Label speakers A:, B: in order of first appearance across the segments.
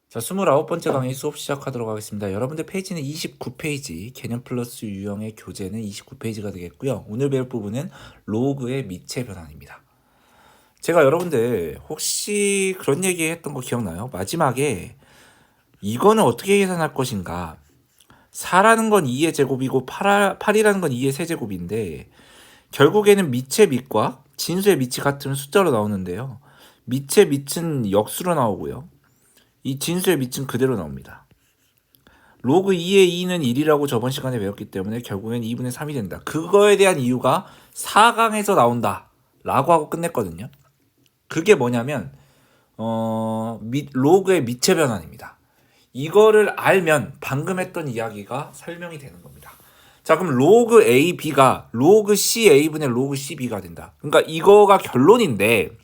A: 자, 29번째 강의 수업 시작하도록 하겠습니다. 여러분들 페이지는 29페이지, 개념 플러스 유형의 교재는 29페이지가 되겠고요. 오늘 배울 부분은 로그의 미체 변환입니다. 제가 여러분들 혹시 그런 얘기 했던 거 기억나요? 마지막에 이거는 어떻게 계산할 것인가? 4라는 건 2의 제곱이고 8이라는 건 2의 세제곱인데 결국에는 미체 밑과 진수의 밑이 같으면 숫자로 나오는데요. 미체 밑은 역수로 나오고요. 이 진수의 밑은 그대로 나옵니다. 로그 2의 2는 1이라고 저번 시간에 배웠기 때문에 결국엔 2분의 3이 된다. 그거에 대한 이유가 4강에서 나온다 라고 하고 끝냈거든요. 그게 뭐냐면 로그의 미체 변환입니다. 이거를 알면 방금 했던 이야기가 설명이 되는 겁니다. 자, 그럼 로그 AB가 로그 CA분의 로그 CB가 된다. 그러니까 이거가 결론인데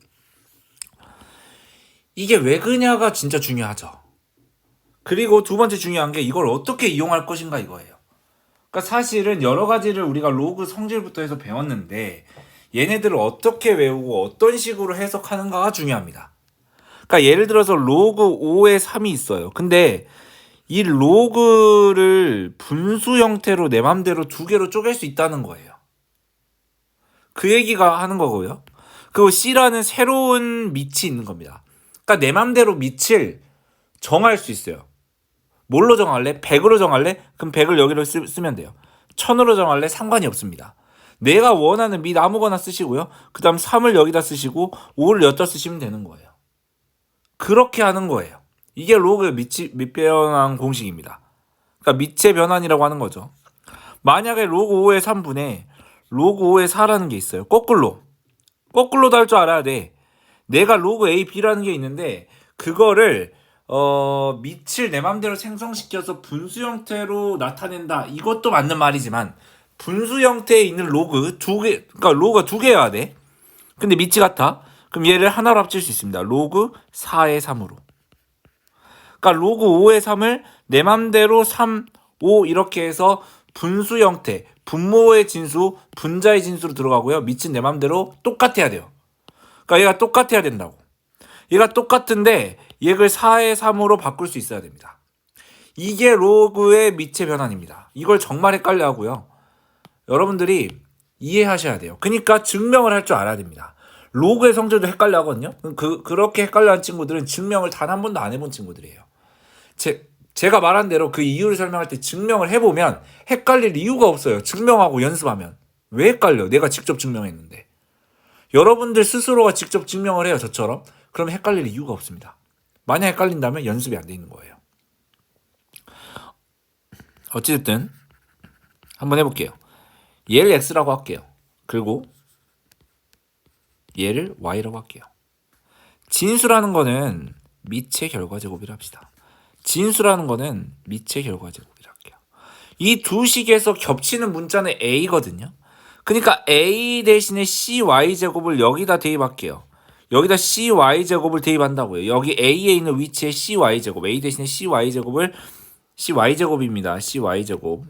A: 이게 왜 그냐가 진짜 중요하죠. 그리고 두 번째 중요한 게 이걸 어떻게 이용할 것인가 이거예요. 그러니까 사실은 여러 가지를 우리가 로그 성질부터 해서 배웠는데 얘네들을 어떻게 외우고 어떤 식으로 해석하는가가 중요합니다. 그러니까 예를 들어서 로그 5에 3이 있어요. 근데 이 로그를 분수 형태로 내 맘대로 두 개로 쪼갤 수 있다는 거예요. 그 얘기가 하는 거고요. 그리고 C라는 새로운 밑이 있는 겁니다. 그러니까 내 맘대로 밑을 정할 수 있어요. 뭘로 정할래? 100으로 정할래? 그럼 100을 여기로 쓰면 돼요. 1000으로 정할래? 상관이 없습니다. 내가 원하는 밑 아무거나 쓰시고요. 그 다음 3을 여기다 쓰시고 5를 여기다 쓰시면 되는 거예요. 그렇게 하는 거예요. 이게 로그의 밑 변환 공식입니다. 그러니까 밑의 변환이라고 하는 거죠. 만약에 로그 5의 3분의 로그 5의 4라는 게 있어요. 거꾸로도 할 줄 알아야 돼. 내가 로그 A, B라는 게 있는데 그거를 밑을 내 맘대로 생성시켜서 분수 형태로 나타낸다. 이것도 맞는 말이지만 분수 형태에 있는 로그 두 개, 그러니까 로그가 두 개여야 돼. 근데 밑이 같아. 그럼 얘를 하나로 합칠 수 있습니다. 로그 4의 3으로. 그러니까 로그 5의 3을 내 맘대로 3, 5 이렇게 해서 분수 형태, 분모의 진수, 분자의 진수로 들어가고요. 밑은 내 맘대로 똑같아야 돼요. 그러니까 얘가 똑같아야 된다고. 얘가 똑같은데 얘를 4의 3으로 바꿀 수 있어야 됩니다. 이게 로그의 미체 변환입니다. 이걸 정말 헷갈려 하고요. 여러분들이 이해하셔야 돼요. 그러니까 증명을 할 줄 알아야 됩니다. 로그의 성질도 헷갈려 하거든요. 그렇게 헷갈려 한 친구들은 증명을 단 한 번도 안 해본 친구들이에요. 제가 말한 대로 그 이유를 설명할 때 증명을 해보면 헷갈릴 이유가 없어요. 증명하고 연습하면. 왜 헷갈려? 내가 직접 증명했는데. 여러분들 스스로가 직접 증명을 해요. 저처럼. 그럼 헷갈릴 이유가 없습니다. 만약 헷갈린다면 연습이 안 돼 있는 거예요. 어찌됐든 한번 해볼게요. 얘를 x라고 할게요. 그리고 얘를 y라고 할게요. 진수라는 거는 밑의 결과제곱이라 합시다. 진수라는 거는 밑의 결과제곱이라 할게요. 이 두 식에서 겹치는 문자는 a거든요. 그러니까 a 대신에 cy제곱을 여기다 대입할게요. 여기다 cy제곱을 대입한다고요. 여기 a에 있는 위치에 cy제곱, a 대신에 cy제곱을 cy제곱입니다. cy제곱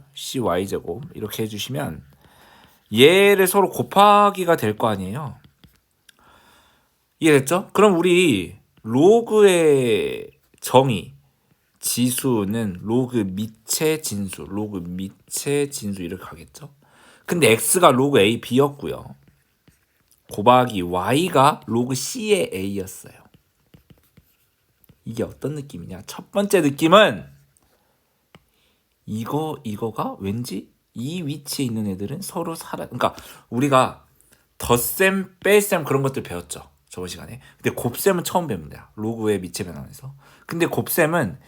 A: 이렇게 해주시면 얘를 서로 곱하기가 될 거 아니에요. 이해됐죠? 그럼 우리 로그의 정의 지수는 로그 밑의 진수 이렇게 가겠죠? 근데 x가 로그 a, b였고요. 곱하기 y가 로그 c의 a였어요. 이게 어떤 느낌이냐? 첫 번째 느낌은 이거가 왠지 이 위치에 있는 애들은 서로 그러니까 우리가 덧셈, 뺄셈 그런 것들 배웠죠. 저번 시간에. 근데 곱셈은 처음 배웁니다. 로그의 미체 변환에서. 근데 곱셈은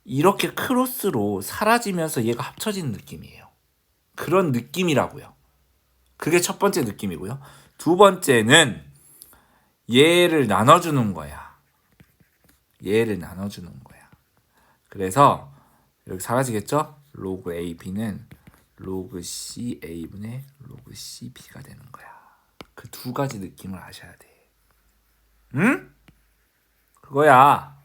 A: 이렇게 크로스로 사라지면서 얘가 합쳐지는 느낌이에요. 그런 느낌이라고요. 그게 첫 번째 느낌이고요. 두 번째는 얘를 나눠주는 거야. 그래서 여기 사라지겠죠? 로그 AB는 로그 CA분의 로그 CB가 되는 거야. 그 두 가지 느낌을 아셔야 돼. 응? 그거야.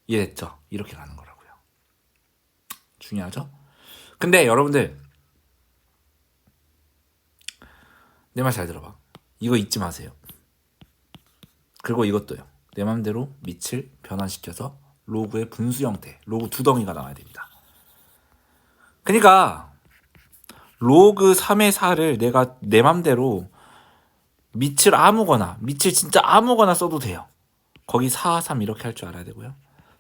A: 이해됐죠? 이렇게 가는 거라고요. 중요하죠? 근데 여러분들 내 말 잘 들어봐. 이거 잊지 마세요. 그리고 이것도요. 내 맘대로 밑을 변환시켜서 로그의 분수 형태, 로그 두 덩이가 나와야 됩니다. 그러니까 로그 3의 4를 내가 내 맘대로 밑을 아무거나, 밑을 진짜 아무거나 써도 돼요. 거기 4, 3 이렇게 할 줄 알아야 되고요.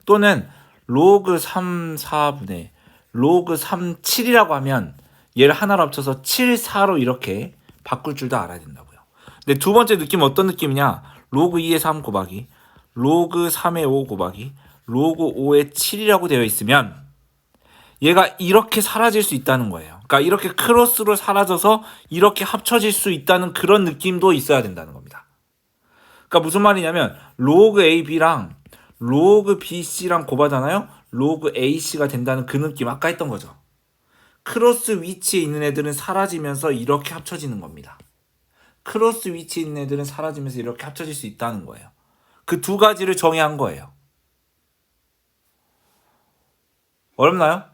A: 또는 로그 3, 4분의 로그 3, 7이라고 하면 얘를 하나로 합쳐서 7, 4로 이렇게 바꿀 줄도 알아야 된다고요. 근데 두 번째 느낌은 어떤 느낌이냐? 로그 2의 3 곱하기 로그 3의 5 곱하기 로그 5의 7이라고 되어 있으면 얘가 이렇게 사라질 수 있다는 거예요. 그러니까 이렇게 크로스로 사라져서 이렇게 합쳐질 수 있다는 그런 느낌도 있어야 된다는 겁니다. 그러니까 무슨 말이냐면 로그 AB랑 로그 BC랑 곱하잖아요. 로그 AC가 된다는 그 느낌 아까 했던 거죠. 크로스 위치에 있는 애들은 사라지면서 이렇게 합쳐지는 겁니다. 크로스 위치에 있는 애들은 사라지면서 이렇게 합쳐질 수 있다는 거예요. 그 두 가지를 정의한 거예요. 어렵나요?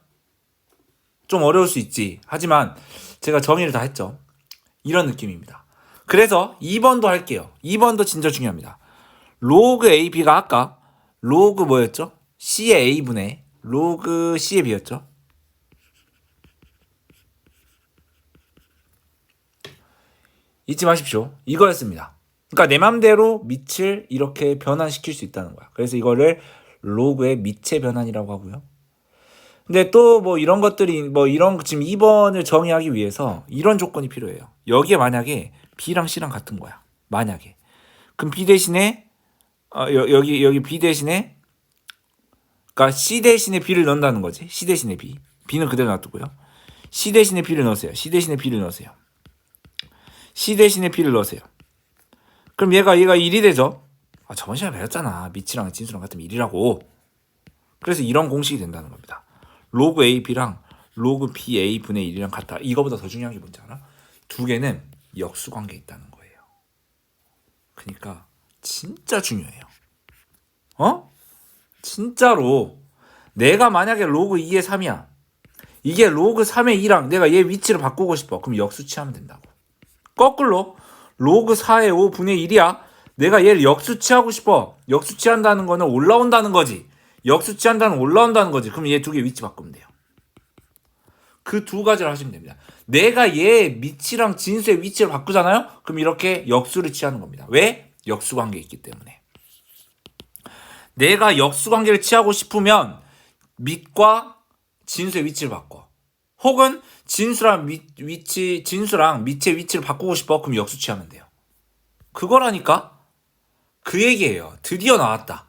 A: 좀 어려울 수 있지. 하지만 제가 정의를 다 했죠. 이런 느낌입니다. 그래서 2번도 할게요. 2번도 진짜 중요합니다. 로그 AB가 아까 로그 뭐였죠? C의 A분의 로그 C의 B였죠? 잊지 마십시오. 이거였습니다. 그러니까 내 맘대로 밑을 이렇게 변환시킬 수 있다는 거야. 그래서 이거를 로그의 밑의 변환이라고 하고요. 근데 또 뭐 이런 것들이 뭐 이런 지금 2번을 정의하기 위해서 이런 조건이 필요해요. 여기에 만약에 B랑 C랑 같은 거야. 만약에. 그럼 B 대신에 여기 B 대신에 그러니까 C 대신에 B를 넣는다는 거지. C 대신에 B. B는 그대로 놔두고요. C 대신에 B를 넣으세요. C 대신에 B를 넣으세요. C 대신에 B를 넣으세요. 그럼 얘가 1이 되죠. 저번 시간에 배웠잖아. 밑이랑 진수랑 같으면 1이라고. 그래서 이런 공식이 된다는 겁니다. 로그 AB랑 로그 BA 분의 1이랑 같다. 이거보다 더 중요한 게 뭔지 알아? 두 개는 역수관계에 있다는 거예요. 그러니까 진짜 중요해요. 진짜로 내가 만약에 로그 2의 3이야. 이게 로그 3의 2랑 내가 얘 위치를 바꾸고 싶어. 그럼 역수치하면 된다고. 거꾸로 로그 4의 5분의 1이야. 내가 얘를 역수치하고 싶어. 역수치한다는 거는 올라온다는 거지. 역수치한다는 올라온다는 거지. 그럼 얘 두 개 위치 바꾸면 돼요. 그 두 가지를 하시면 됩니다. 내가 얘 밑이랑 진수의 위치를 바꾸잖아요. 그럼 이렇게 역수를 취하는 겁니다. 왜? 역수관계에 있기 때문에. 내가 역수관계를 취하고 싶으면 밑과 진수의 위치를 바꿔. 혹은 진수랑 밑의 위치를 바꾸고 싶어. 그럼 역수 취하면 돼요. 그거라니까? 그 얘기예요. 드디어 나왔다.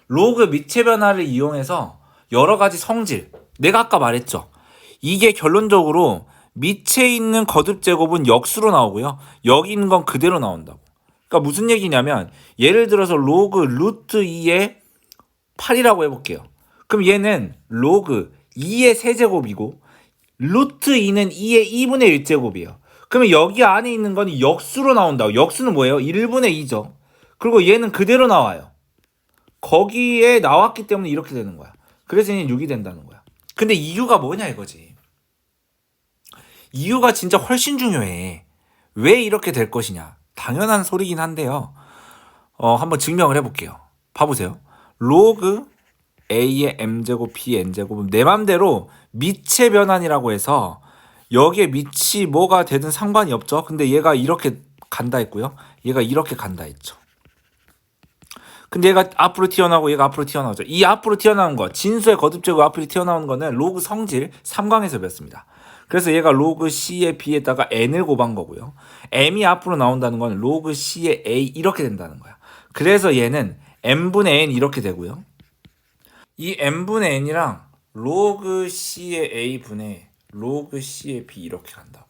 A: 로그 밑의 변화를 이용해서 여러 가지 성질. 내가 아까 말했죠. 이게 결론적으로 밑에 있는 거듭 제곱은 역수로 나오고요. 여기 있는 건 그대로 나온다고. 그러니까 무슨 얘기냐면 예를 들어서 로그 루트 2의 8이라고 해볼게요. 그럼 얘는 로그 2의 세제곱이고 루트 2는 2의 2분의 1제곱이에요. 그러면 여기 안에 있는 건 역수로 나온다고. 역수는 뭐예요? 1분의 2죠. 그리고 얘는 그대로 나와요. 거기에 나왔기 때문에 이렇게 되는 거야. 그래서 얘는 6이 된다는 거야. 근데 이유가 뭐냐 이거지. 이유가 진짜 훨씬 중요해. 왜 이렇게 될 것이냐. 당연한 소리긴 한데요. 한번 증명을 해볼게요. 봐보세요. 로그 A의 M제곱 B의 N제곱은 내 맘대로 밑의 변환이라고 해서 여기에 밑이 뭐가 되든 상관이 없죠. 근데 얘가 이렇게 간다 했고요. 얘가 이렇게 간다 했죠. 근데 얘가 앞으로 튀어나오고 얘가 앞으로 튀어나오죠. 이 앞으로 튀어나온 거, 진수의 거듭제곱 앞으로 튀어나오는 거는 로그 성질 3강에서 배웠습니다. 그래서 얘가 로그 C의 B에다가 N을 곱한 거고요. M이 앞으로 나온다는 건 로그 C의 A 이렇게 된다는 거야. 그래서 얘는 M분의 N 이렇게 되고요. 이 M분의 N이랑 로그 C의 A분의 로그 C의 B 이렇게 간다고.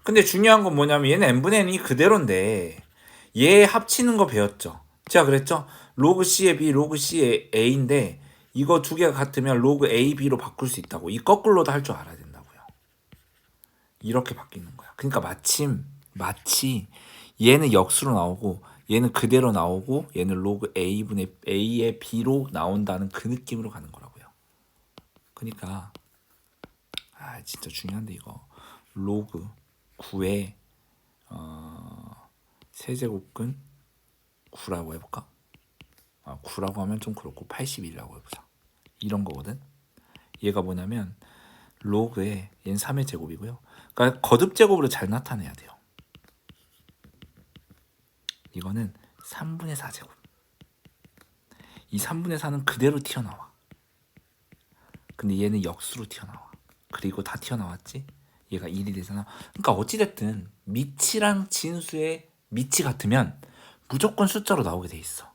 A: 근데 중요한 건 뭐냐면 얘는 M분의 N이 그대로인데 얘 합치는 거 배웠죠. 제가 그랬죠? 로그 C의 B, 로그 C의 A인데 이거 두 개가 같으면 로그 A, B로 바꿀 수 있다고. 이 거꾸로도 할 줄 알아야 된다고요. 이렇게 바뀌는 거야. 그러니까 마치 얘는 역수로 나오고 얘는 그대로 나오고 얘는 로그 A분의 A의 B로 나온다는 그 느낌으로 가는 거라고요. 그러니까 진짜 중요한데 이거 로그 9의 세제곱근 9라고 해볼까? 9라고 하면 좀 그렇고 81이라고 해보자. 이런 거거든. 얘가 뭐냐면 로그에 얘는 3의 제곱이고요. 그러니까 거듭 제곱으로 잘 나타내야 돼요. 이거는 3분의 4제곱. 이 3분의 4는 그대로 튀어나와. 근데 얘는 역수로 튀어나와. 그리고 다 튀어나왔지? 얘가 1이 되잖아. 그러니까 어찌됐든 미치랑 진수의 미치 같으면 무조건 숫자로 나오게 돼 있어.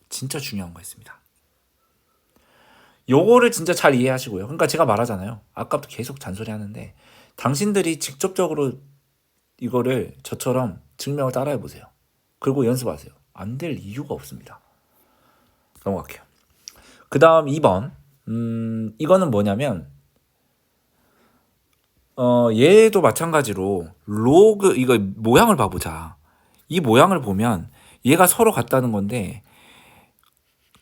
A: 진짜 중요한 거 있습니다. 요거를 진짜 잘 이해하시고요. 그러니까 제가 말하잖아요. 아까부터 계속 잔소리 하는데 당신들이 직접적으로 이거를 저처럼 증명을 따라해 보세요. 그리고 연습하세요. 안 될 이유가 없습니다. 넘어갈게요. 그 다음 2번. 이거는 뭐냐면 얘도 마찬가지로 로그 이거 모양을 봐보자. 이 모양을 보면 얘가 서로 같다는 건데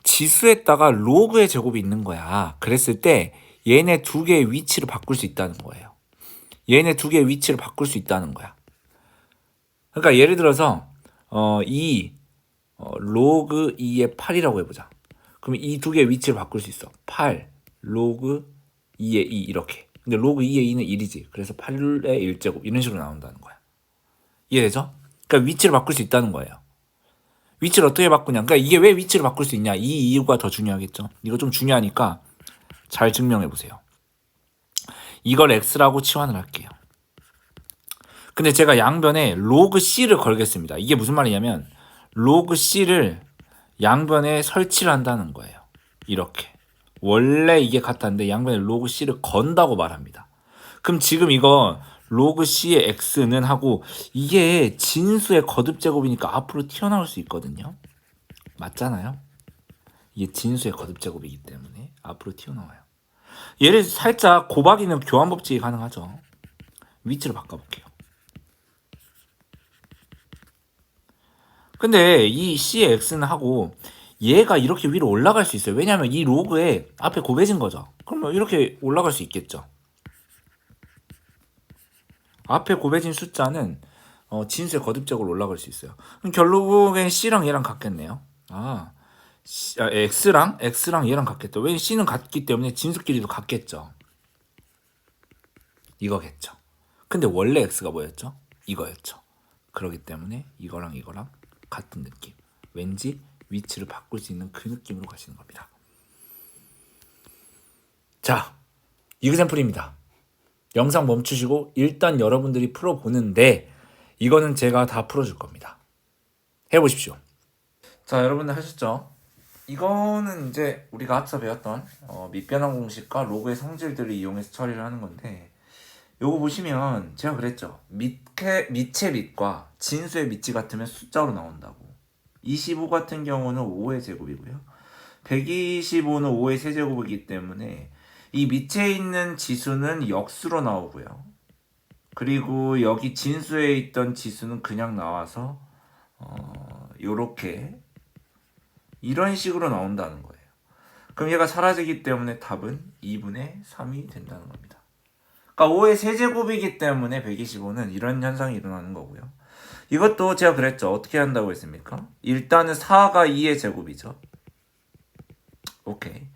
A: 지수에다가 로그의 제곱이 있는 거야. 그랬을 때 얘네 두 개의 위치를 바꿀 수 있다는 거예요. 얘네 두 개의 위치를 바꿀 수 있다는 거야. 그러니까 예를 들어서 로그 2의 8이라고 해보자. 그럼 이 두 개의 위치를 바꿀 수 있어. 8 로그 2의 2 이렇게. 근데 로그 2의 2는 1이지. 그래서 8의 1제곱 이런 식으로 나온다는 거야. 이해되죠? 그러니까 위치를 바꿀 수 있다는 거예요. 위치를 어떻게 바꾸냐. 그러니까 이게 왜 위치를 바꿀 수 있냐. 이 이유가 더 중요하겠죠. 이거 좀 중요하니까 잘 증명해 보세요. 이걸 x라고 치환을 할게요. 근데 제가 양변에 로그 c를 걸겠습니다. 이게 무슨 말이냐면 로그 c를 양변에 설치를 한다는 거예요. 이렇게. 원래 이게 같았는데 양변에 로그 c를 건다고 말합니다. 그럼 지금 이거 로그 c의 x는 하고 이게 진수의 거듭 제곱이니까 앞으로 튀어나올 수 있거든요. 맞잖아요. 이게 진수의 거듭 제곱이기 때문에 앞으로 튀어나와요. 얘를 살짝 곱하기는 교환 법칙이 가능하죠. 위치를 바꿔볼게요. 근데 이 c의 x는 하고 얘가 이렇게 위로 올라갈 수 있어요. 왜냐하면 이 로그에 앞에 곱해진 거죠. 그러면 이렇게 올라갈 수 있겠죠. 앞에 곱해진 숫자는 진수의 거듭적으로 올라갈 수 있어요. 그럼 결국엔 c랑 얘랑 같겠네요. x랑 얘랑 같겠죠. 왜냐면 c는 같기 때문에 진수끼리도 같겠죠. 이거겠죠. 근데 원래 x가 뭐였죠? 이거였죠. 그렇기 때문에 이거랑 같은 느낌. 왠지 위치를 바꿀 수 있는 그 느낌으로 가시는 겁니다. 자, 이그샘플입니다. 영상 멈추시고 일단 여러분들이 풀어보는데 이거는 제가 다 풀어줄 겁니다. 해보십시오. 자, 여러분들 하셨죠? 이거는 이제 우리가 앞서 배웠던 밑변환 공식과 로그의 성질들을 이용해서 처리를 하는 건데 요거 보시면 제가 그랬죠. 밑의 밑과 진수의 밑이 같으면 숫자로 나온다고. 25 같은 경우는 5의 제곱이고요. 125는 5의 세제곱이기 때문에 이 밑에 있는 지수는 역수로 나오고요. 그리고 여기 진수에 있던 지수는 그냥 나와서 요렇게 이런 식으로 나온다는 거예요. 그럼 얘가 사라지기 때문에 답은 2분의 3이 된다는 겁니다. 그러니까 5의 세제곱이기 때문에 125는 이런 현상이 일어나는 거고요. 이것도 제가 그랬죠. 어떻게 한다고 했습니까? 일단은 4가 2의 제곱이죠. 오케이.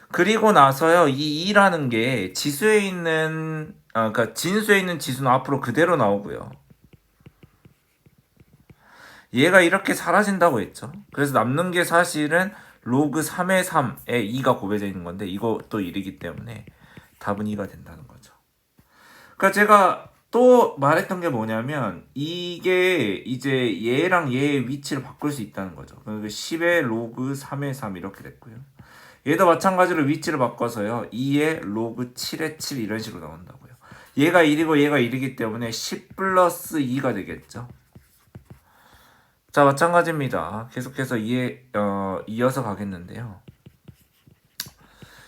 A: 그리고 나서요. 이 2라는 게 지수에 있는 그러니까 진수에 있는 지수는 앞으로 그대로 나오고요. 얘가 이렇게 사라진다고 했죠. 그래서 남는 게 사실은 로그 3의 3에 2가 곱해져 있는 건데 이것도 1이기 때문에 답은 2가 된다는 거죠. 그러니까 제가 또 말했던 게 뭐냐면 이게 이제 얘랑 얘의 위치를 바꿀 수 있다는 거죠. 그러니까 10의 로그 3의 3 이렇게 됐고요. 얘도 마찬가지로 위치를 바꿔서요. 2의 로그 7의 7 이런 식으로 나온다고요. 얘가 1이고 얘가 1이기 때문에 10 플러스 2가 되겠죠. 자, 마찬가지입니다. 계속해서 이어서 가겠는데요.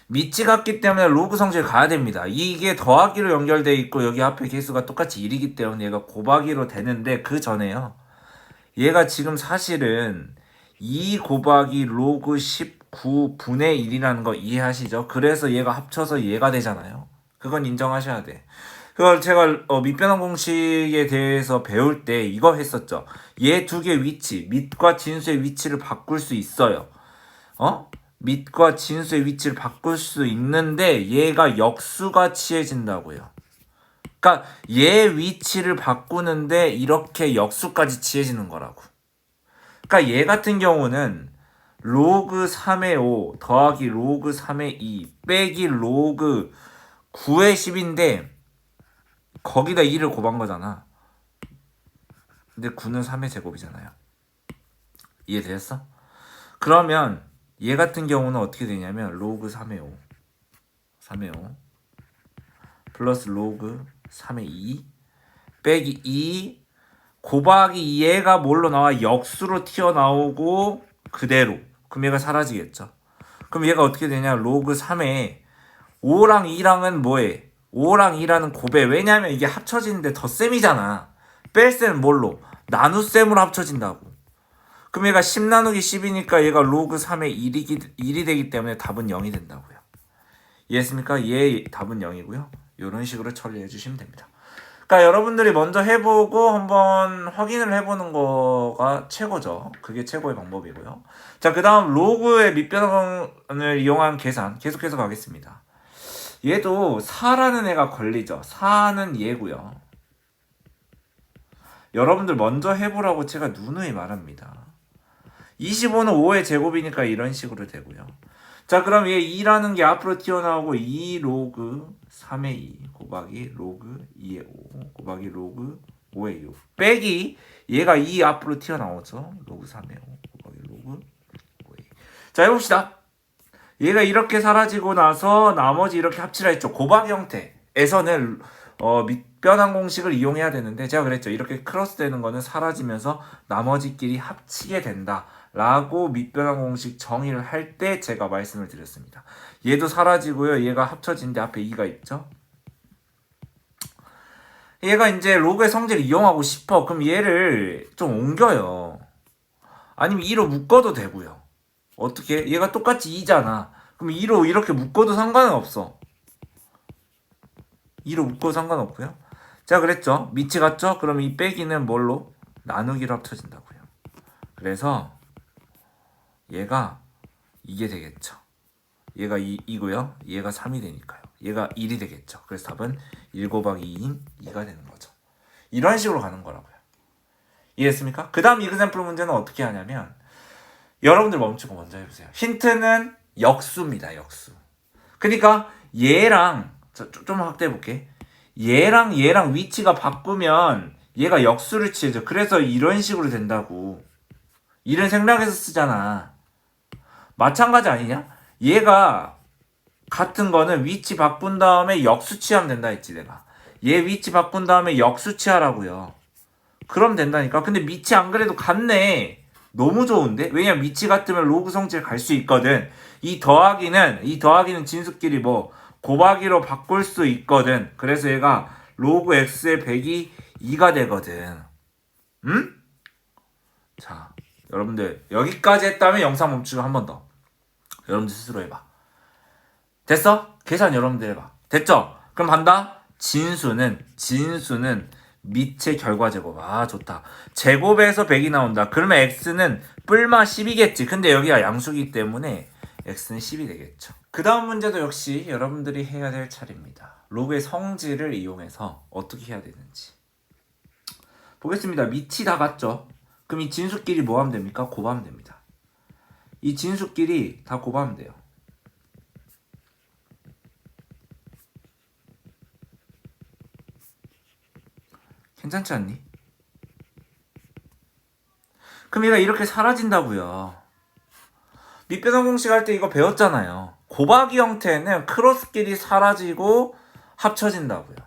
A: 밑이 같기 때문에 로그 성질 가야 됩니다. 이게 더하기로 연결되어 있고 여기 앞에 개수가 똑같이 1이기 때문에 얘가 곱하기로 되는데 그 전에요. 얘가 지금 사실은 2 곱하기 로그 19분의 1이라는 거 이해하시죠? 그래서 얘가 합쳐서 얘가 되잖아요. 그건 인정하셔야 돼. 그걸 제가 밑변환 공식에 대해서 배울 때 이거 했었죠. 얘 두 개 위치, 밑과 진수의 위치를 바꿀 수 있어요. 밑과 진수의 위치를 바꿀 수 있는데 얘가 역수가 취해진다고요. 그러니까 얘 위치를 바꾸는데 이렇게 역수까지 취해지는 거라고. 그러니까 얘 같은 경우는 로그 3의 5 더하기 로그 3의 2 빼기 로그 9의 10인데 거기다 2를 곱한 거잖아. 근데 9는 3의 제곱이잖아요. 이해되셨어? 그러면 얘 같은 경우는 어떻게 되냐면 로그 3의 5 3의 5 플러스 로그 3의 2 빼기 2 곱하기 얘가 뭘로 나와? 역수로 튀어나오고 그대로. 그럼 얘가 사라지겠죠. 그럼 얘가 어떻게 되냐? 로그 3에 5랑 2랑은 뭐해? 5랑 2라는 곱해. 왜냐면 이게 합쳐지는데 덧셈이잖아. 뺄셈은 뭘로? 나눗셈으로 합쳐진다고. 그럼 얘가 10 나누기 10이니까 얘가 로그 3의 1이 되기 때문에 답은 0이 된다고요. 이해했습니까? 얘 답은 0이고요. 이런 식으로 처리해 주시면 됩니다. 그러니까 여러분들이 먼저 해보고 한번 확인을 해보는 거가 최고죠. 그게 최고의 방법이고요. 자, 그 다음 로그의 밑변환을 이용한 계산 계속해서 가겠습니다. 얘도 4라는 애가 걸리죠. 4는 얘고요. 여러분들 먼저 해보라고 제가 누누이 말합니다. 25는 5의 제곱이니까 이런 식으로 되고요. 자, 그럼 얘 2라는 게 앞으로 튀어나오고 2 로그 3의 2 곱하기 로그 2의 5 곱하기 로그 5의 6 빼기 얘가 2 앞으로 튀어나오죠. 로그 3의 5 곱하기 로그 5의 2. 자, 해봅시다. 얘가 이렇게 사라지고 나서 나머지 이렇게 합치라 했죠. 곱하기 형태에서는 밑변환 공식을 이용해야 되는데 제가 그랬죠. 이렇게 크로스 되는 거는 사라지면서 나머지끼리 합치게 된다 라고 밑변환 공식 정의를 할 때 제가 말씀을 드렸습니다. 얘도 사라지고요. 얘가 합쳐진데 앞에 2가 있죠. 얘가 이제 로그의 성질을 이용하고 싶어. 그럼 얘를 좀 옮겨요. 아니면 2로 묶어도 되고요. 어떻게? 얘가 똑같이 2잖아. 그럼 2로 이렇게 묶어도 상관은 없어. 2로 묶어도 상관없고요. 제가 그랬죠. 밑이 같죠? 그럼 이 빼기는 뭘로? 나누기로 합쳐진다고요. 그래서 얘가 이게 되겠죠. 얘가 2고요. 얘가 3이 되니까요. 얘가 1이 되겠죠. 그래서 답은 1 곱하기 2인 2가 되는 거죠. 이런 식으로 가는 거라고요. 이해했습니까? 그 다음 이그샘플 문제는 어떻게 하냐면 여러분들 멈추고 먼저 해보세요. 힌트는 역수입니다. 역수. 그러니까 얘랑 좀 확대해볼게. 얘랑 위치가 바꾸면 얘가 역수를 취해져. 그래서 이런 식으로 된다고. 이런 생략해서 쓰잖아. 마찬가지 아니냐? 얘가 같은 거는 위치 바꾼 다음에 역수 취하면 된다 했지 내가. 얘 위치 바꾼 다음에 역수 취하라고요. 그럼 된다니까. 근데 밑이 안 그래도 같네. 너무 좋은데? 왜냐면 밑이 같으면 로그 성질 갈 수 있거든. 이 더하기는 진수끼리 뭐 곱하기로 바꿀 수 있거든. 그래서 얘가 로그 x의 100이 2가 되거든. 응? 자, 여러분들 여기까지 했다면 영상 멈추고 한 번 더. 여러분들 스스로 해봐. 됐어? 계산 여러분들 해봐. 됐죠? 그럼 간다. 진수는 밑의 결과 제곱. 아, 좋다. 제곱에서 100이 나온다. 그러면 x는 뿔마 10이겠지. 근데 여기가 양수기 때문에 x는 10이 되겠죠. 그 다음 문제도 역시 여러분들이 해야 될 차례입니다. 로그의 성질을 이용해서 어떻게 해야 되는지 보겠습니다. 밑이 다 같죠? 그럼 이 진수끼리 뭐 하면 됩니까? 곱하면 됩니다. 이 진수끼리 다 곱하면 돼요. 괜찮지 않니? 그럼 얘가 이렇게 사라진다고요. 밑변환 공식 할 때 이거 배웠잖아요. 곱하기 형태는 크로스끼리 사라지고 합쳐진다고요.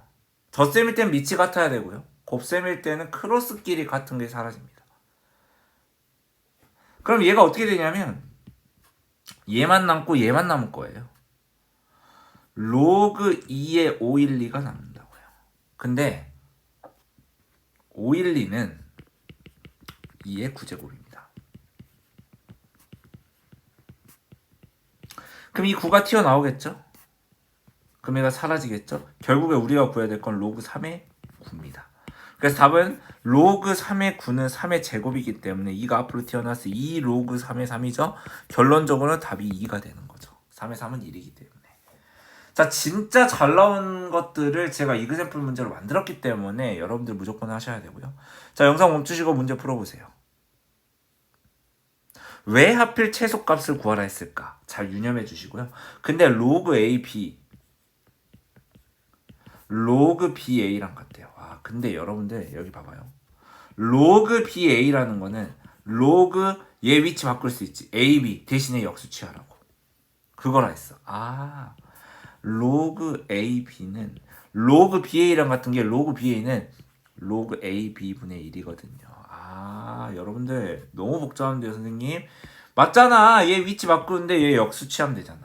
A: 덧셈일 땐 밑이 같아야 되고요. 곱셈일 때는 크로스끼리 같은 게 사라집니다. 그럼 얘가 어떻게 되냐면 얘만 남고 얘만 남을 거예요. 로그 2의 512가 남는다고요. 근데 512는 2의 9제곱입니다. 그럼 이 9가 튀어나오겠죠? 그럼 얘가 사라지겠죠? 결국에 우리가 구해야 될 건 로그 3의 9입니다. 그래서 답은 로그 3의 9는 3의 제곱이기 때문에 2가 앞으로 튀어나와서 2 로그 3의 3이죠. 결론적으로는 답이 2가 되는 거죠. 3의 3은 1이기 때문에. 자, 진짜 잘 나온 것들을 제가 이그샘플 문제로 만들었기 때문에 여러분들 무조건 하셔야 되고요. 자, 영상 멈추시고 문제 풀어보세요. 왜 하필 최소값을 구하라 했을까? 잘 유념해 주시고요. 근데 로그 A, B 로그 BA랑 같대요. 아, 근데 여러분들 여기 봐봐요. 로그 BA라는 거는 로그 얘 위치 바꿀 수 있지. AB 대신에 역수 취하라고. 그거라 했어. 아, 로그 AB는 로그 BA랑 같은 게 로그 BA는 로그 AB분의 1이거든요. 아, 여러분들 너무 복잡한데요, 선생님. 맞잖아. 얘 위치 바꾸는데 얘 역수 취하면 되잖아.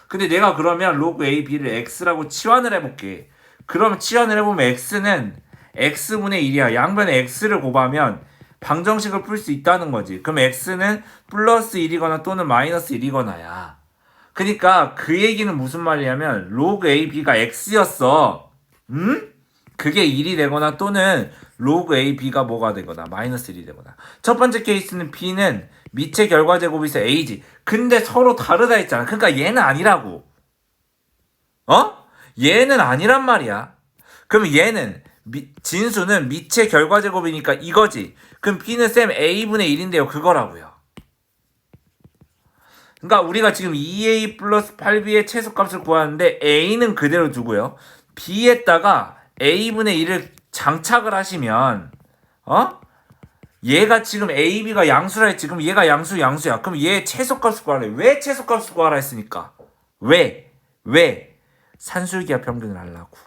A: 근데 내가 그러면 로그 AB를 X라고 치환을 해볼게. 그럼 치환을 해보면 x는 x분의 1이야. 양변에 x를 곱하면 방정식을 풀 수 있다는 거지. 그럼 x는 플러스 1이거나 또는 마이너스 1이거나야. 그러니까 그 얘기는 무슨 말이냐면 로그 ab가 x였어. 그게 1이 되거나 또는 로그 ab가 뭐가 되거나 마이너스 1이 되거나. 첫 번째 케이스는 b는 미체 결과제곱에서 a지. 근데 서로 다르다 했잖아. 그러니까 얘는 아니라고. 얘는 아니란 말이야. 그럼 얘는 진수는 미체 결과제곱이니까 이거지. 그럼 b는 쌤 a분의 1인데요. 그거라고요. 그러니까 우리가 지금 2a 플러스 8b의 최소값을 구하는데 a는 그대로 두고요. b에다가 a분의 1을 장착을 하시면 얘가 지금 ab가 양수라 했지. 그럼 얘가 양수야. 그럼 얘 최소값을 구하래. 왜 최소값을 구하라 했으니까? 왜? 산술기하 평균을 하려고.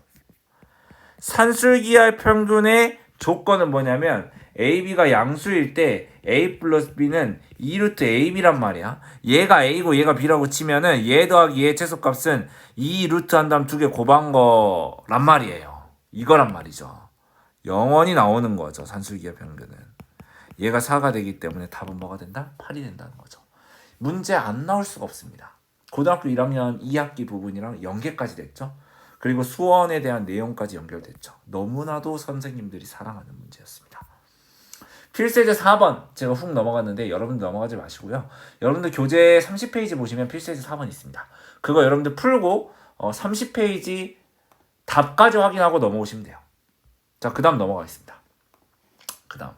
A: 산술기하 평균의 조건은 뭐냐면 AB가 양수일 때 A 플러스 B는 2루트 AB란 말이야. 얘가 A고 얘가 B라고 치면은 얘 더하기 얘의 최소값은 2루트 한 다음 두 개 곱한 거란 말이에요. 이거란 말이죠. 영원히 나오는 거죠. 산술기하 평균은. 얘가 4가 되기 때문에 답은 뭐가 된다? 8이 된다는 거죠. 문제 안 나올 수가 없습니다. 고등학교 1학년 2학기 부분이랑 연계까지 됐죠. 그리고 수원에 대한 내용까지 연결됐죠. 너무나도 선생님들이 사랑하는 문제였습니다. 필세제 4번 제가 훅 넘어갔는데 여러분들 넘어가지 마시고요. 여러분들 교재 30페이지 보시면 필세제 4번 있습니다. 그거 여러분들 풀고 30페이지 답까지 확인하고 넘어오시면 돼요. 자, 그 다음 넘어가겠습니다. 그 다음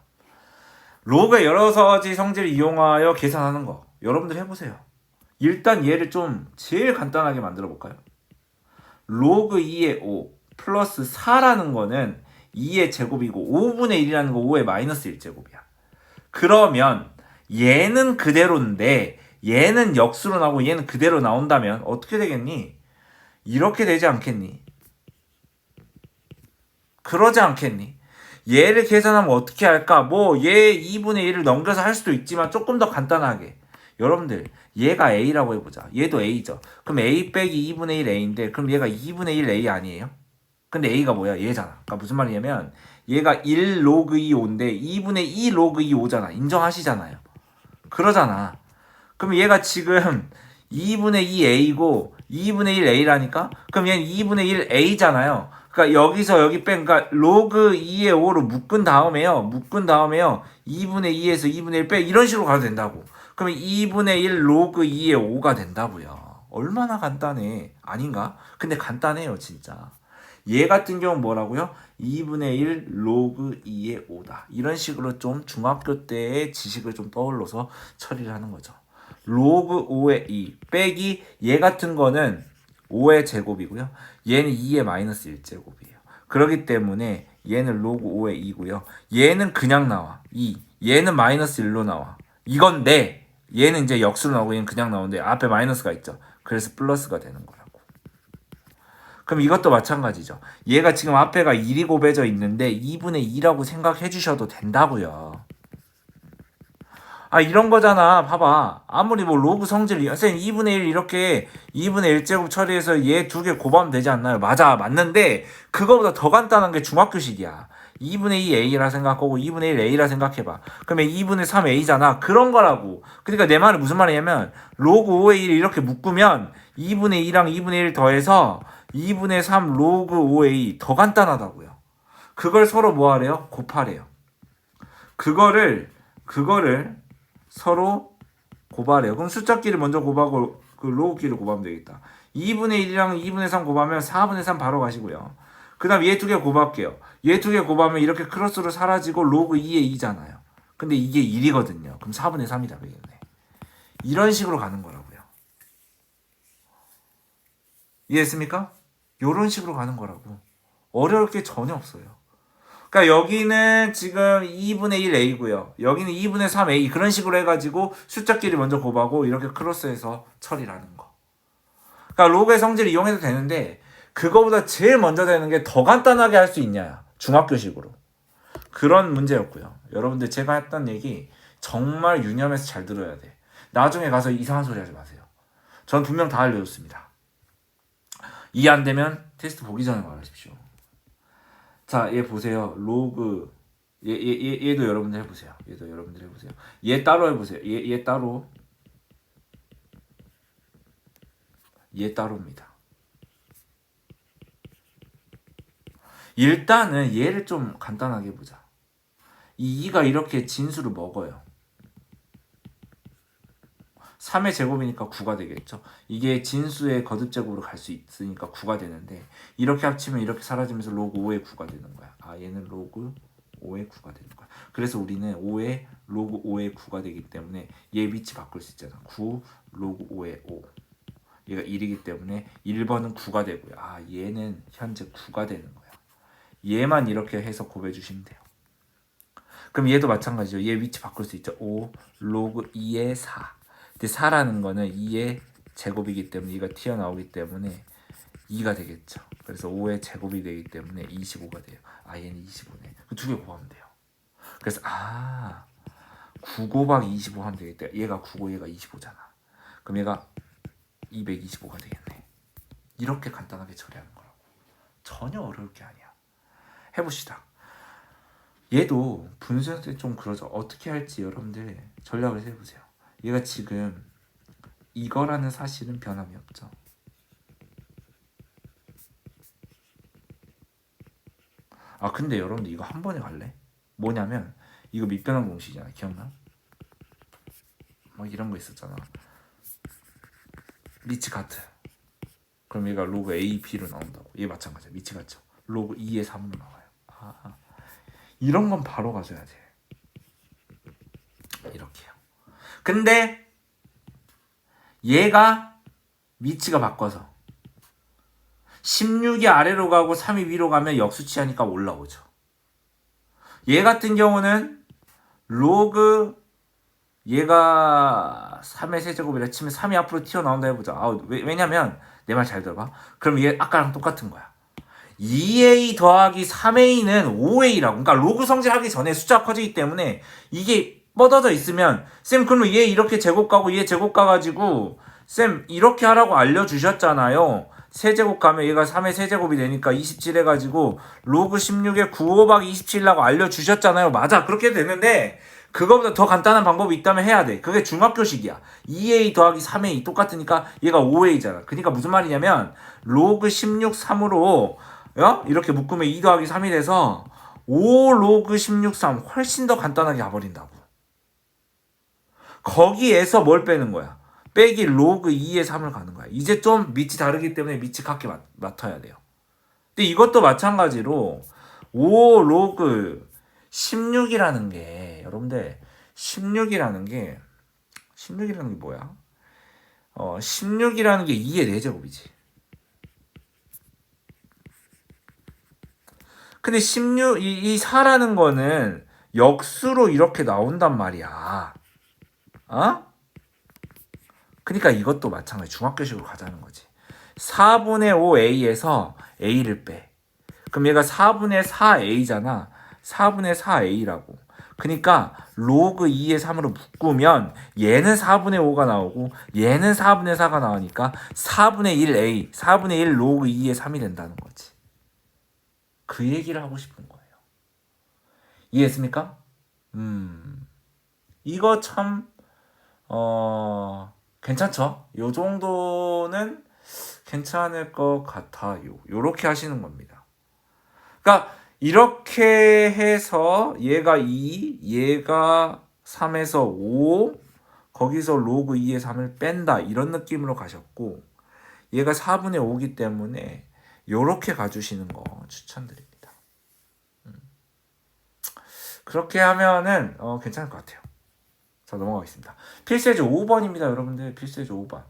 A: 로그의 여러 가지 성질을 이용하여 계산하는 거 여러분들 해보세요. 일단 얘를 좀 제일 간단하게 만들어 볼까요? 로그 2의 5 플러스 4라는 거는 2의 제곱이고 5분의 1이라는 거 5의 마이너스 1제곱이야. 그러면 얘는 그대로인데 얘는 역수로 나오고 얘는 그대로 나온다면 어떻게 되겠니? 이렇게 되지 않겠니? 그러지 않겠니? 얘를 계산하면 어떻게 할까? 얘 2분의 1을 넘겨서 할 수도 있지만 조금 더 간단하게 여러분들 얘가 A라고 해보자. 얘도 A죠. 그럼 A 빼기 2분의 1 A인데 그럼 얘가 2분의 1 A 아니에요? 근데 A가 뭐야? 얘잖아. 그러니까 무슨 말이냐면 얘가 1 로그 2 5인데 2분의 2 로그 2 5잖아. 인정하시잖아요. 그러잖아. 그럼 얘가 지금 2분의 2 A고 2분의 1 A라니까? 그럼 얘는 2분의 1 A잖아요. 그러니까 여기서 여기 뺀 그러니까 로그 2의 5로 묶은 다음에요. 2분의 2에서 2분의 1 빼 이런 식으로 가도 된다고. 그러면 2분의 1 로그 2의 5가 된다고요. 얼마나 간단해. 아닌가? 근데 간단해요 진짜. 얘 같은 경우는 뭐라고요? 2분의 1 로그 2의 5다. 이런 식으로 좀 중학교 때의 지식을 좀 떠올려서 처리를 하는 거죠. 로그 5의 2 빼기 얘 같은 거는 5의 제곱이고요. 얘는 2의 마이너스 1제곱이에요. 그렇기 때문에 얘는 로그 5의 2고요. 얘는 그냥 나와. 2. 얘는 마이너스 1로 나와. 이건데 얘는 이제 역수로 나오고 얘는 그냥 나오는데 앞에 마이너스가 있죠. 그래서 플러스가 되는 거라고. 그럼 이것도 마찬가지죠. 얘가 지금 앞에가 1이 곱해져 있는데 2분의 2라고 생각해 주셔도 된다고요. 아 이런 거잖아. 봐봐. 아무리 로그 성질 선생님 2분의 1 이렇게 2분의 1제곱 처리해서 얘 두 개 곱하면 되지 않나요? 맞는데 그거보다 더 간단한 게 중학교식이야. 2분의 2 A라 생각하고 2분의 1 A라 생각해봐. 그러면 2분의 3 A잖아. 그런 거라고. 그러니까 내 말은 무슨 말이냐면 로그 5의 1 이렇게 묶으면 2분의 2랑 2분의 1 더해서 2분의 3 로그 5a 더 간단하다고요. 그걸 서로 뭐 하래요? 곱하래요. 그거를 서로 곱하래요. 그럼 숫자끼리 먼저 곱하고 그 로그끼리 곱하면 되겠다. 2분의 1이랑 2분의 3 곱하면 4분의 3 바로 가시고요. 그 다음 얘 두 개 곱할게요. 얘 두 개 곱하면 이렇게 크로스로 사라지고 로그 2의 2잖아요. 근데 이게 1이거든요. 그럼 4분의 3이다 되겠네. 이런 식으로 가는 거라고요. 이해했습니까? 이런 식으로 가는 거라고. 어려울 게 전혀 없어요. 그러니까 여기는 지금 2분의 1a고요. 여기는 2분의 3a 그런 식으로 해가지고 숫자끼리 먼저 곱하고 이렇게 크로스해서 처리라는 거. 그러니까 로그의 성질을 이용해도 되는데 그거보다 제일 먼저 되는 게 더 간단하게 할 수 있냐. 중학교식으로. 그런 문제였고요. 여러분들 제가 했던 얘기 정말 유념해서 잘 들어야 돼. 나중에 가서 이상한 소리 하지 마세요. 전 분명 다 알려줬습니다. 이해 안 되면 테스트 보기 전에 말하십시오. 자, 얘 보세요. 로그 얘도 여러분들 해보세요. 얘도 여러분들 해보세요. 얘 따로 해보세요. 얘 따로. 얘 따로입니다. 일단은 얘를 좀 간단하게 해보자. 이 2가 이렇게 진수를 먹어요. 3의 제곱이니까 9가 되겠죠. 이게 진수의 거듭제곱으로 갈 수 있으니까 9가 되는데 이렇게 합치면 이렇게 사라지면서 로그 5의 9가 되는 거야. 아, 얘는 로그 5의 9가 되는 거야. 그래서 우리는 5의 로그 5의 9가 되기 때문에 얘 위치 바꿀 수 있잖아. 9 로그 5의 5. 얘가 1이기 때문에 1번은 9가 되고요. 아, 얘는 현재 9가 되는 거야. 얘만 이렇게 해서 곱해 주시면 돼요. 그럼 얘도 마찬가지죠. 얘 위치 바꿀 수 있죠. 5 로그 2의 4. 근데 4라는 거는 2의 제곱이기 때문에 2가 튀어나오기 때문에 2가 되겠죠. 그래서 5의 제곱이 되기 때문에 25가 돼요. 아, 얘는 25네. 두 개 곱하면 돼요. 그래서 9 곱하기 25 하면 되겠다. 얘가 9고 얘가 25잖아. 그럼 얘가 225가 되겠네. 이렇게 간단하게 처리하는 거라고. 전혀 어려울 게 아니야. 해봅시다. 얘도 분수할 때 좀 그러죠. 어떻게 할지 여러분들 전략을 해보세요. 얘가 지금 이거라는 사실은 변함이 없죠. 아, 근데 여러분들 이거 한 번에 갈래? 뭐냐면 이거 밑변환 공식이잖아. 기억나? 막 이런 거 있었잖아. 미치 같아. 그럼 얘가 로그 A, B로 나온다고. 얘 마찬가지야. 미치 같죠. 로그 2의 3으로 나와요. 이런 건 바로 가져야 돼. 이렇게요. 근데 얘가 위치가 바꿔서 16이 아래로 가고 3이 위로 가면 역수치하니까 올라오죠. 얘 같은 경우는 로그 얘가 3의 세제곱이라 치면 3이 앞으로 튀어나온다 해보자. 왜냐면 내 말 잘 들어봐. 그럼 얘 아까랑 똑같은 거야. 2a 더하기 3a는 5a라고. 그러니까 로그 성질하기 전에 숫자가 커지기 때문에 이게 뻗어져 있으면 쌤 그러면 얘 이렇게 제곱 가고 얘 제곱 가가지고 쌤 이렇게 하라고 알려주셨잖아요. 세제곱 가면 얘가 3의 세제곱이 되니까 27 해가지고 로그 16에 9 곱하기 27라고 알려주셨잖아요. 맞아, 그렇게 되는데 그거보다 더 간단한 방법이 있다면 해야 돼. 그게 중학교식이야. 2a 더하기 3a 똑같으니까 얘가 5a잖아. 그러니까 무슨 말이냐면 로그 16 3으로 이렇게 묶으면 2 더하기 3이 돼서 5 로그 16 3 훨씬 더 간단하게 가버린다고. 거기에서 뭘 빼는 거야? 빼기 로그 2의 3을 가는 거야. 이제 좀 밑이 다르기 때문에 밑이 같게 맡아야 돼요. 근데 이것도 마찬가지로 5 로그 16이라는 게 여러분들 16이라는 게 뭐야? 16이라는 게 2의 4제곱이지. 근데 16, 이 4라는 거는 역수로 이렇게 나온단 말이야. 그러니까 이것도 마찬가지. 중학교식으로 가자는 거지. 4분의 5a에서 a를 빼. 그럼 얘가 4분의 4a잖아. 4분의 4a라고. 그러니까 로그 2의 3으로 묶으면 얘는 4분의 5가 나오고 얘는 4분의 4가 나오니까 4분의 1a, 4분의 1 로그 2의 3이 된다는 거지. 그 얘기를 하고 싶은 거예요. 이해했습니까? 이거 참 괜찮죠? 요 정도는 괜찮을 것 같아요. 요렇게 하시는 겁니다. 그러니까 이렇게 해서 얘가 2, 얘가 3에서 5, 거기서 로그 2의 3을 뺀다. 이런 느낌으로 가셨고, 얘가 4분의 5기 때문에 요렇게 가주시는 거 추천드립니다. 그렇게 하면은 괜찮을 것 같아요. 자, 넘어가겠습니다. 필수예제 5번입니다. 여러분들 필수예제 5번.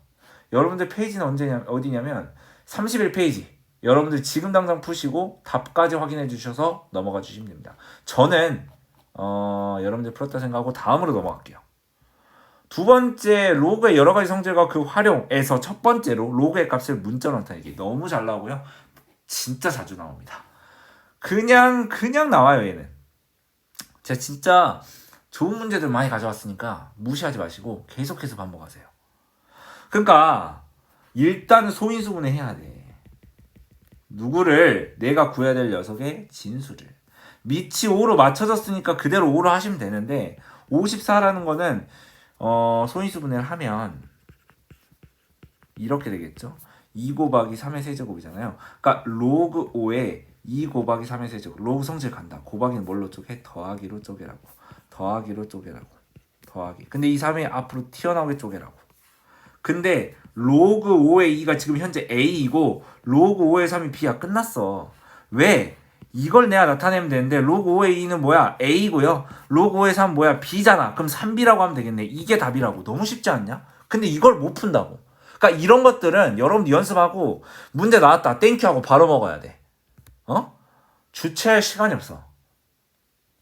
A: 여러분들 페이지는 어디냐면 31페이지. 여러분들 지금 당장 푸시고 답까지 확인해 주셔서 넘어가 주시면 됩니다. 저는 여러분들 풀었다 생각하고 다음으로 넘어갈게요. 두 번째, 로그의 여러 가지 성질과 그 활용에서 첫 번째로 로그의 값을 문자로 나타내기. 너무 잘 나오고요. 진짜 자주 나옵니다. 그냥 나와요, 얘는. 제가 진짜 좋은 문제들 많이 가져왔으니까 무시하지 마시고 계속해서 반복하세요. 그러니까 일단 소인수분해 해야 돼. 누구를 내가 구해야 될 녀석의 진수를. 밑이 5로 맞춰졌으니까 그대로 5로 하시면 되는데 54라는 거는 소인수분해를 하면 이렇게 되겠죠. 2 곱하기 3의 세제곱이잖아요. 그러니까 로그 5에 2 곱하기 3의 세제곱. 로그 성질 간다. 곱하기는 뭘로 쪼개? 더하기로 쪼개라고. 더하기로 쪼개라고. 더하기. 근데 이 3이 앞으로 튀어나오게 쪼개라고. 근데 로그 5의 2가 지금 현재 A이고 로그 5의 3이 B야. 끝났어. 왜? 이걸 내가 나타내면 되는데 로그 5의 2는 뭐야? A고요. 로그 5의 3 뭐야? B잖아. 그럼 3B라고 하면 되겠네. 이게 답이라고. 너무 쉽지 않냐? 근데 이걸 못 푼다고. 그러니까 이런 것들은 여러분들 연습하고 문제 나왔다 땡큐 하고 바로 먹어야 돼. 주체할 시간이 없어.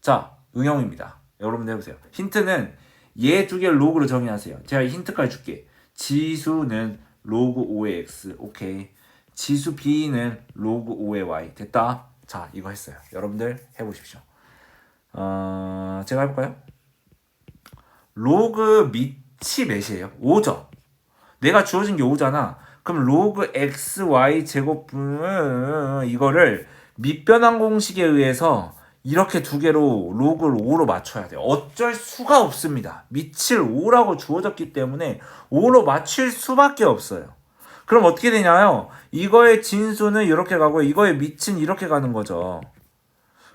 A: 자, 응용입니다. 여러분들 해보세요. 힌트는 얘 두 개를 로그로 정의하세요. 제가 힌트까지 줄게. 지수는 로그 5의 x. 오케이. 지수 b는 로그 5의 y. 됐다. 자, 이거 했어요. 여러분들 해보십시오. 제가 해볼까요? 로그 밑이 몇이에요? 5죠. 내가 주어진 게 5잖아. 그럼 로그 x, y 제곱분은 이거를 밑변환 공식에 의해서 이렇게 두 개로 로그를 5로 맞춰야 돼요. 어쩔 수가 없습니다. 밑을 5라고 주어졌기 때문에 5로 맞출 수밖에 없어요. 그럼 어떻게 되냐요? 이거의 진수는 이렇게 가고 이거의 밑은 이렇게 가는 거죠.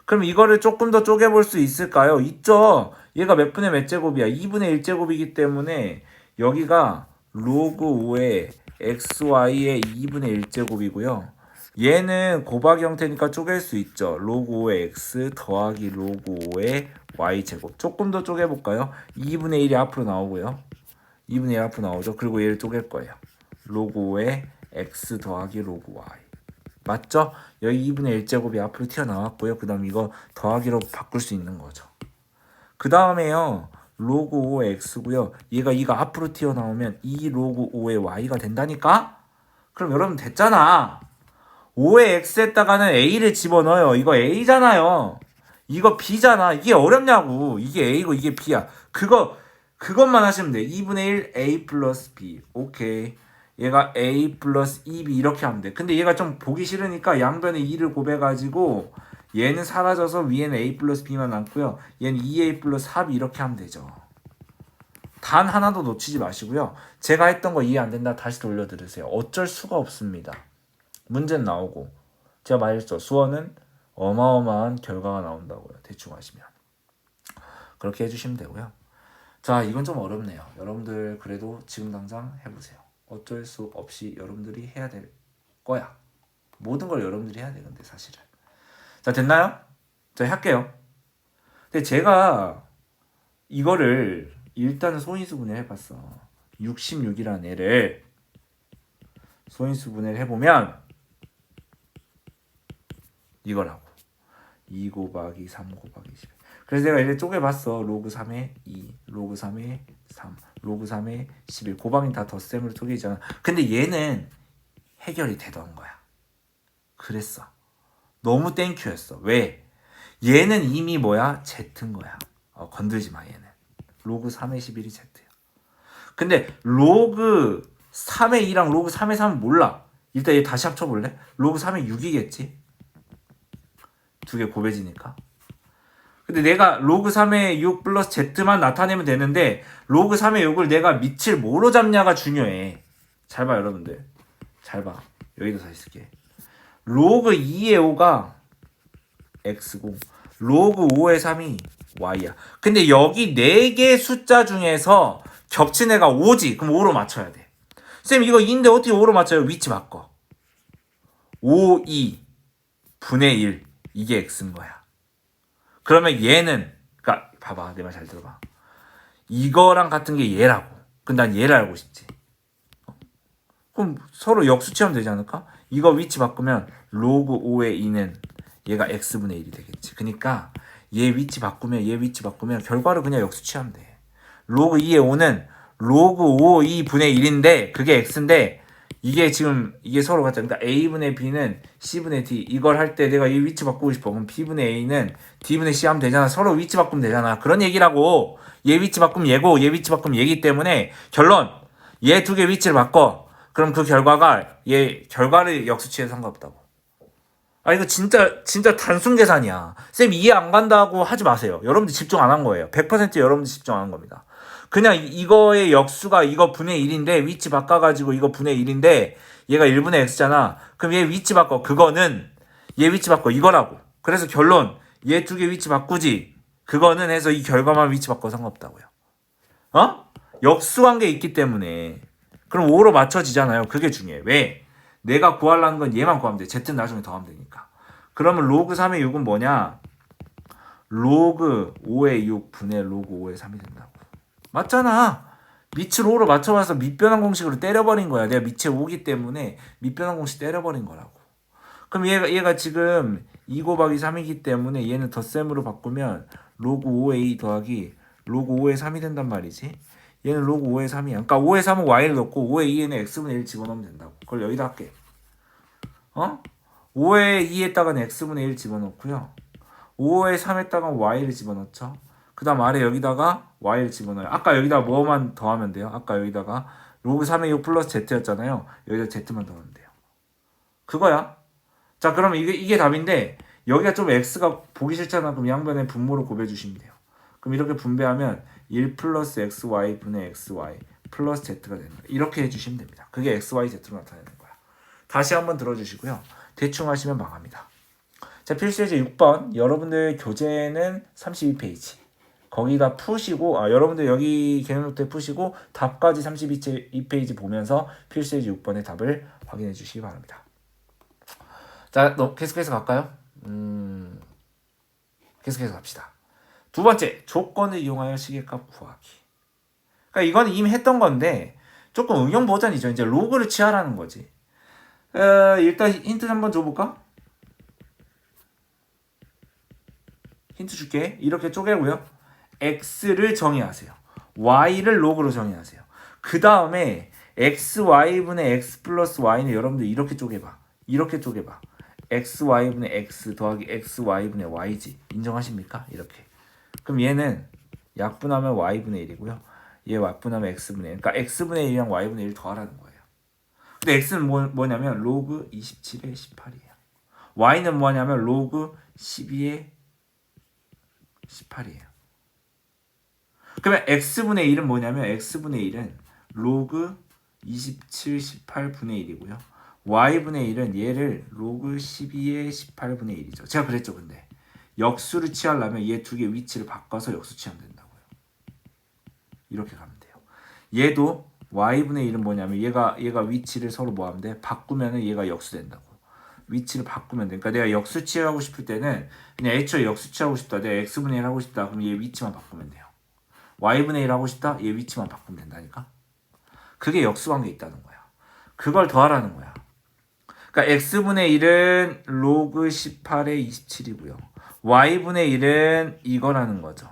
A: 그럼 이거를 조금 더 쪼개볼 수 있을까요? 있죠. 얘가 몇 분의 몇 제곱이야? 2분의 1제곱이기 때문에 여기가 로그 5의 xy의 2분의 1제곱이고요. 얘는 곱하기 형태니까 쪼갤 수 있죠. 로그 5의 x 더하기 로그 5의 y제곱. 조금 더 쪼개볼까요? 2분의 1이 앞으로 나오고요. 2분의 1 앞으로 나오죠. 그리고 얘를 쪼갤 거예요. 로그 5의 x 더하기 로그 y. 맞죠? 여기 2분의 1제곱이 앞으로 튀어나왔고요. 그 다음 이거 더하기로 바꿀 수 있는 거죠. 그 다음에요. 로그 5의 x고요. 이가 앞으로 튀어나오면 2 로그 5의 y가 된다니까? 그럼 여러분 됐잖아. 5의 x에다가는 a를 집어넣어요. 이거 a잖아요. 이거 b잖아. 이게 어렵냐고. 이게 a고 이게 b야. 그것만 하시면 돼. 2분의 1 a 플러스 b. 오케이. 얘가 a 플러스 2b 이렇게 하면 돼. 근데 얘가 좀 보기 싫으니까 양변에 2를 곱해가지고 얘는 사라져서 위에는 a 플러스 b만 남고요. 얘는 2a 플러스 4b 이렇게 하면 되죠. 단 하나도 놓치지 마시고요. 제가 했던 거 이해 안 된다 다시 돌려 들으세요. 어쩔 수가 없습니다. 문제는 나오고 제가 말했죠. 수어는 어마어마한 결과가 나온다고요. 대충 하시면. 그렇게 해주시면 되고요. 자, 이건 좀 어렵네요. 여러분들 그래도 지금 당장 해보세요. 어쩔 수 없이 여러분들이 해야 될 거야. 모든 걸 여러분들이 해야 되는데 사실은. 자, 됐나요? 자, 할게요. 근데 제가 이거를 일단은 소인수분해를 해봤어. 66이라는 애를 소인수분해를 해보면 이거라고. 2 곱하기 3 곱하기 10. 그래서 내가 얘를 쪼개봤어. 로그 3의 2, 로그 3의 3, 로그 3의 11. 곱하기는 다 덧셈으로 쪼개지잖아. 근데 얘는 해결이 되던 거야. 그랬어. 너무 땡큐였어. 왜? 얘는 이미 뭐야? Z인 거야. 건들지 마 얘는. 로그 3의 11이 Z야. 근데 로그 3의 2랑 로그 3의 3은 몰라. 일단 얘 다시 합쳐볼래? 로그 3의 6이겠지? 두 개 곱해지니까. 근데 내가 로그 3의 6 플러스 Z만 나타내면 되는데 로그 3의 6을 내가 밑을 뭐로 잡냐가 중요해. 잘 봐 여러분들. 잘 봐. 여기다 다시 쓸게. 로그 2의 5가 x고 로그 5의 3이 y야. 근데 여기 4개 숫자 중에서 겹친 애가 5지. 그럼 5로 맞춰야 돼. 쌤 이거 2인데 어떻게 5로 맞춰요? 위치 바꿔. 5, 2 분의 1 이게 x인 거야. 그러면 얘는 그러니까 봐봐 내 말 잘 들어봐. 이거랑 같은 게 얘라고. 그럼 난 얘를 알고 싶지. 그럼 서로 역수치하면 되지 않을까? 이거 위치 바꾸면 로그 5의 2는 얘가 x분의 1이 되겠지. 그러니까 얘 위치 바꾸면 결과를 그냥 역수치하면 돼. 로그 2의 5는 로그 5 2분의 1인데 그게 x인데 이게 지금 이게 서로 같아. 그러니까 a분의 b는 c분의 d 이걸 할 때 내가 이 위치 바꾸고 싶어. 그럼 b분의 a는 d분의 c 하면 되잖아. 서로 위치 바꾸면 되잖아. 그런 얘기라고. 얘 위치 바꾸면 얘고 얘 위치 바꾸면 얘기 때문에 결론 얘 두 개 위치를 바꿔. 그럼 그 결과가 얘 결과를 역수치해서 상관없다고. 아 이거 진짜 단순 계산이야. 쌤 이해 안 간다고 하지 마세요. 여러분들 집중 안 한 거예요. 100% 여러분들 집중 안 한 겁니다. 그냥 이거의 역수가 이거 분의 1인데 위치 바꿔가지고 이거 분의 1인데 얘가 1분의 x잖아. 그럼 얘 위치 바꿔. 그거는 얘 위치 바꿔 이거라고. 그래서 결론 얘 두 개 위치 바꾸지. 그거는 해서 이 결과만 위치 바꿔 상관없다고요. 어? 역수관계 있기 때문에 그럼 5로 맞춰지잖아요. 그게 중요해. 왜? 내가 구하려는 건 얘만 구하면 돼. z는 나중에 더하면 되니까. 그러면 로그 3의 6은 뭐냐? 로그 5의 6 분의 로그 5의 3이 된다고. 맞잖아. 밑을 5로 맞춰봐서 밑변환 공식으로 때려버린 거야. 내가 밑에 5기 때문에 밑변환 공식 때려버린 거라고. 그럼 얘가 지금 2 곱하기 3이기 때문에 얘는 덧셈으로 바꾸면 로그 5의 2 더하기 로그 5의 3이 된단 말이지. 얘는 로그 5의 3이야. 그러니까 5의 3은 y를 넣고 5의 2에는 x분의 1 집어넣으면 된다고. 그걸 여기다 할게. 5의 2에다가는 x분의 1 집어넣고요. 5의 3에다가 y를 집어넣죠. 그 다음 아래 여기다가 y를 집어넣어요. 아까 여기다 뭐만 더하면 돼요. 아까 여기다가 로그 3의 6 플러스 z였잖아요. 여기다 z만 더하면 돼요. 그거야. 자 그러면 이게 답인데 여기가 좀 x가 보기 싫잖아. 그럼 양변에 분모로 곱해주시면 돼요. 그럼 이렇게 분배하면 1 플러스 xy 분의 xy 플러스 z가 되는 거예요. 이렇게 해주시면 됩니다. 그게 xy z로 나타내는 거야. 다시 한번 들어주시고요. 대충 하시면 망합니다. 자 필수예제 6번 여러분들 교재는 32페이지 거기다 푸시고 여러분들 여기 개념노트에 푸시고 답까지 32페이지 보면서 필수예제 6번의 답을 확인해 주시기 바랍니다. 자 계속해서 갈까요? 계속해서 갑시다. 두 번째 조건을 이용하여 시계값 구하기. 그러니까 이거는 이미 했던 건데 조금 응용 버전이죠. 이제 로그를 취하라는 거지. 일단 힌트 한번 줘볼까? 힌트 줄게. 이렇게 쪼개고요. x를 정의하세요. y를 로그로 정의하세요. 그 다음에 xy분의 x 플러스 y는 여러분들 이렇게 쪼개봐. 이렇게 쪼개봐. xy분의 x 더하기 xy분의 y지. 인정하십니까? 이렇게. 그럼 얘는 약분하면 y분의 1이고요. 얘 약분하면 x분의 1. 그러니까 x분의 1이랑 y분의 1 더하라는 거예요. 근데 x는 뭐냐면 로그 27의 18이에요. y는 뭐냐면 로그 12의 18이에요. 그러면 x분의 1은 뭐냐면 x분의 1은 로그 27 18분의 1이고요. y분의 1은 얘를 로그 12의 18분의 1이죠. 제가 그랬죠. 근데 역수를 취하려면 얘 두 개 위치를 바꿔서 역수 취하면 된다고요. 이렇게 가면 돼요. 얘도 y분의 1은 뭐냐면 얘가 위치를 서로 뭐 하면 돼? 바꾸면은 얘가 역수 된다고. 위치를 바꾸면 돼. 그러니까 내가 역수 취하고 싶을 때는 그냥 애초에 역수 취하고 싶다. 내가 x분의 1 하고 싶다. 그럼 얘 위치만 바꾸면 돼요. y분의 1 하고 싶다. 얘 위치만 바꾸면 된다니까. 그게 역수관계에 있다는 거야. 그걸 더하라는 거야. 그러니까 x분의 1은 로그 18의 27이고요. y분의 1은 이거라는 거죠.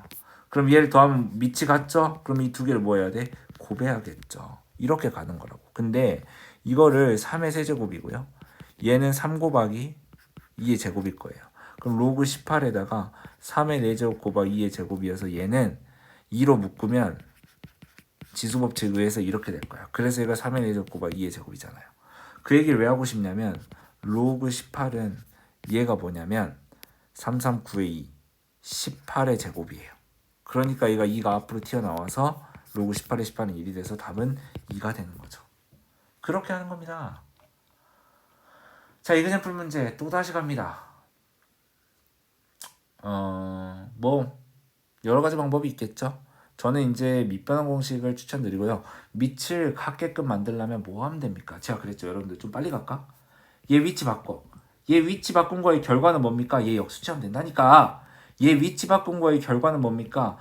A: 그럼 얘를 더하면 밑이 같죠? 그럼 이 두 개를 뭐 해야 돼? 곱해야겠죠. 이렇게 가는 거라고. 근데 이거를 3의 세제곱이고요. 얘는 3 곱하기 2의 제곱일 거예요. 그럼 로그 18에다가 3의 4제곱 곱하기 2의 제곱이어서 얘는 2로 묶으면 지수법칙에 의해서 이렇게 될 거예요. 그래서 얘가 3의 4제곱 곱하기 2의 제곱이잖아요. 그 얘기를 왜 하고 싶냐면 로그 18은 얘가 뭐냐면 3, 3, 9의 2 18의 제곱이에요. 그러니까 얘가 2가 앞으로 튀어나와서 로그 18의 18은 1이 돼서 답은 2가 되는 거죠. 그렇게 하는 겁니다. 자, 이그샘플 문제 또 다시 갑니다. 뭐 여러 가지 방법이 있겠죠. 저는 이제 밑변환 공식을 추천드리고요. 밑을 같게끔 만들려면 뭐 하면 됩니까? 제가 그랬죠. 여러분들 좀 빨리 갈까? 얘 위치 바꿔. 얘 위치 바꾼 거의 결과는 뭡니까? 얘 역수치하면 된다니까. 얘 위치 바꾼 거의 결과는 뭡니까?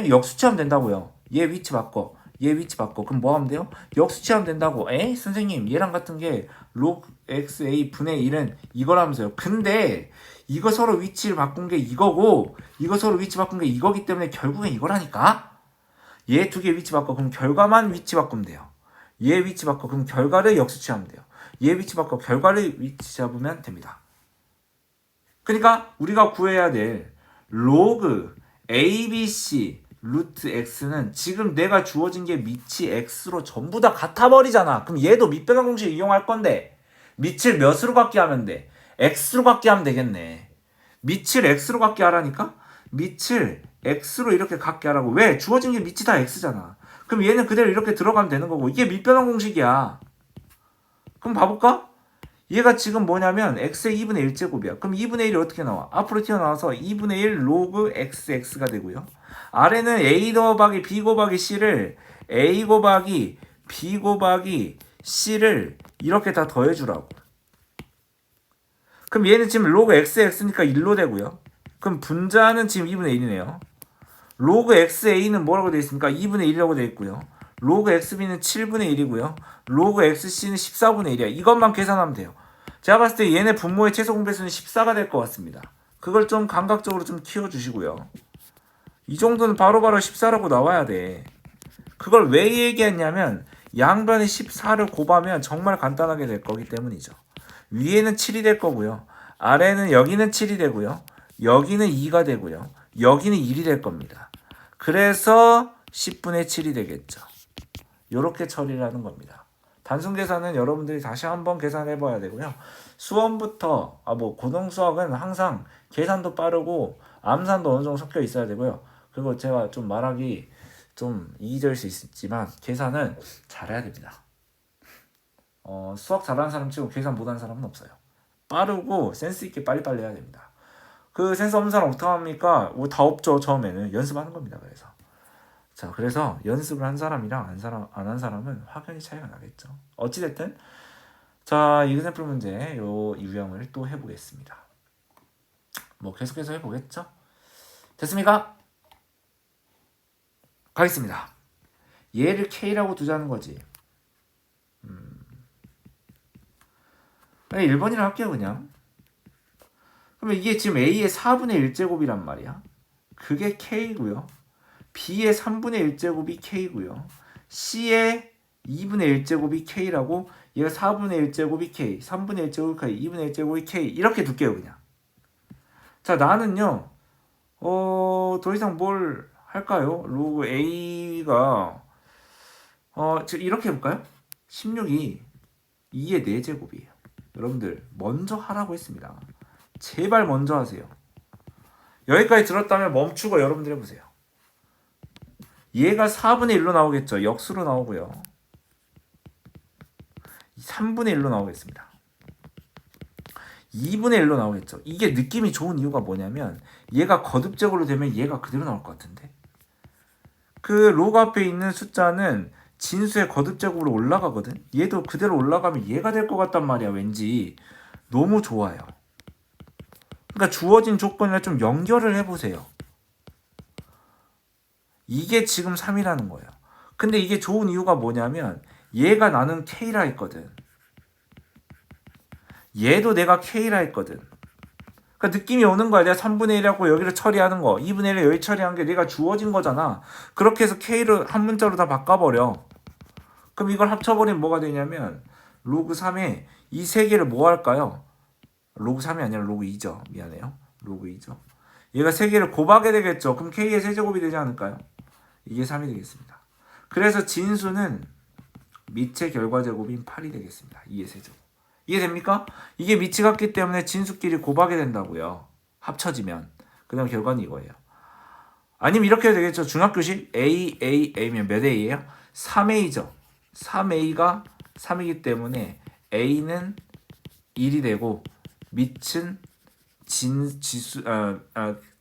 A: 역수치하면 된다고요. 얘 위치 바꿔. 얘 위치 바꿔. 그럼 뭐 하면 돼요? 역수치하면 된다고. 선생님 얘랑 같은 게 log xa 분의 1은 이거라면서요. 근데 이거 서로 위치를 바꾼 게 이거고 이거 서로 위치 바꾼 게 이거기 때문에 결국엔 이거라니까. 얘 두 개 위치 바꿔. 그럼 결과만 위치 바꾸면 돼요. 얘 위치 바꿔. 그럼 결과를 역수치하면 돼요. 얘 위치 바꿔. 결과를 위치 잡으면 됩니다. 그러니까 우리가 구해야 될 log abc 루트 x는 지금 내가 주어진 게 밑이 x로 전부 다 같아버리잖아. 그럼 얘도 밑변환 공식 이용할 건데 밑을 몇으로 갖게 하면 돼? x로 갖게 하면 되겠네. 밑을 x로 갖게 하라니까? 밑을 x로 이렇게 갖게 하라고. 왜? 주어진 게 밑이 다 x잖아. 그럼 얘는 그대로 이렇게 들어가면 되는 거고. 이게 밑변환 공식이야. 그럼 봐볼까? 얘가 지금 뭐냐면 x의 2분의 1제곱이야. 그럼 2분의 1이 어떻게 나와? 앞으로 튀어나와서 2분의 1 로그 xx가 되고요. 아래는 a 곱하기 b 곱하기 c를 a 곱하기 b 곱하기 c를 이렇게 다 더해주라고. 그럼 얘는 지금 로그 xx니까 1로 되고요. 그럼 분자는 지금 2분의 1이네요. 로그 xa는 뭐라고 되어 있습니까? 2분의 1이라고 되어 있고요. 로그 xb는 7분의 1이고요. 로그 xc는 14분의 1이야. 이것만 계산하면 돼요. 제가 봤을 때 얘네 분모의 최소 공배수는 14가 될 것 같습니다. 그걸 좀 감각적으로 좀 키워주시고요. 이 정도는 바로바로 14라고 나와야 돼. 그걸 왜 얘기했냐면 양변에 14를 곱하면 정말 간단하게 될 거기 때문이죠. 위에는 7이 될 거고요. 아래는 여기는 7이 되고요. 여기는 2가 되고요. 여기는 1이 될 겁니다. 그래서 10분의 7이 되겠죠. 이렇게 처리를 하는 겁니다. 단순 계산은 여러분들이 다시 한번 계산해 봐야 되고요. 수원부터 고등수학은 항상 계산도 빠르고 암산도 어느 정도 섞여 있어야 되고요. 그리고 제가 좀 말하기 좀 이의적일 수 있지만 계산은 잘해야 됩니다. 수학 잘하는 사람 치고 계산 못하는 사람은 없어요. 빠르고 센스 있게 빨리빨리 해야 됩니다. 그 센스 없는 사람 어떻게 합니까? 다 없죠. 처음에는 연습하는 겁니다. 그래서 연습을 한 사람이랑 안 한 사람은 확연히 차이가 나겠죠. 어찌됐든 자, 이그샘플 문제 요 유형을 또 해보겠습니다. 뭐 계속해서 해보겠죠. 됐습니까? 가겠습니다. 얘를 K라고 두자는 거지. 1번이라 할게요 그냥. 그러면 이게 지금 A의 4분의 1제곱이란 말이야. 그게 K고요. B의 3분의 1제곱이 K고요. C의 2분의 1제곱이 K라고 얘가 4분의 1제곱이 K, 3분의 1제곱이 K, 2분의 1제곱이 K 이렇게 둘게요 그냥. 자, 나는요 더 이상 뭘 할까요? 로그 A가 이렇게 해볼까요? 16이 2의 4제곱이에요. 여러분들 먼저 하라고 했습니다. 제발 먼저 하세요. 여기까지 들었다면 멈추고 여러분들 해보세요. 얘가 4분의 1로 나오겠죠. 역수로 나오고요. 3분의 1로 나오겠습니다. 2분의 1로 나오겠죠. 이게 느낌이 좋은 이유가 뭐냐면 얘가 거듭제곱으로 되면 얘가 그대로 나올 것 같은데. 그 로그 앞에 있는 숫자는 진수의 거듭제곱으로 올라가거든. 얘도 그대로 올라가면 얘가 될 것 같단 말이야. 왠지 너무 좋아요. 그러니까 주어진 조건이랑 좀 연결을 해보세요. 이게 지금 3이라는 거예요. 근데 이게 좋은 이유가 뭐냐면 얘가 나는 K라 했거든. 얘도 내가 K라 했거든. 그러니까 느낌이 오는 거야. 내가 3분의 1하고 여기를 처리하는 거. 2분의 1을 여기 처리한 게 내가 주어진 거잖아. 그렇게 해서 K를 한 문자로 다 바꿔버려. 그럼 이걸 합쳐버리면 뭐가 되냐면 로그 3에 이 세 개를 뭐 할까요? 로그 3이 아니라 로그 2죠. 미안해요. 로그 2죠. 얘가 세 개를 곱하게 되겠죠. 그럼 K의 세제곱이 되지 않을까요? 이게 3이 되겠습니다. 그래서 진수는 밑의 결과제곱인 8이 되겠습니다. 2의 세제곱. 이해됩니까? 이게 밑이 같기 때문에 진수끼리 곱하게 된다고요. 합쳐지면. 그 다음 결과는 이거예요. 아니면 이렇게 해도 되겠죠. 중학교식 A면 몇 A예요? 3A죠. 3A가 3이기 때문에 A는 1이 되고 밑은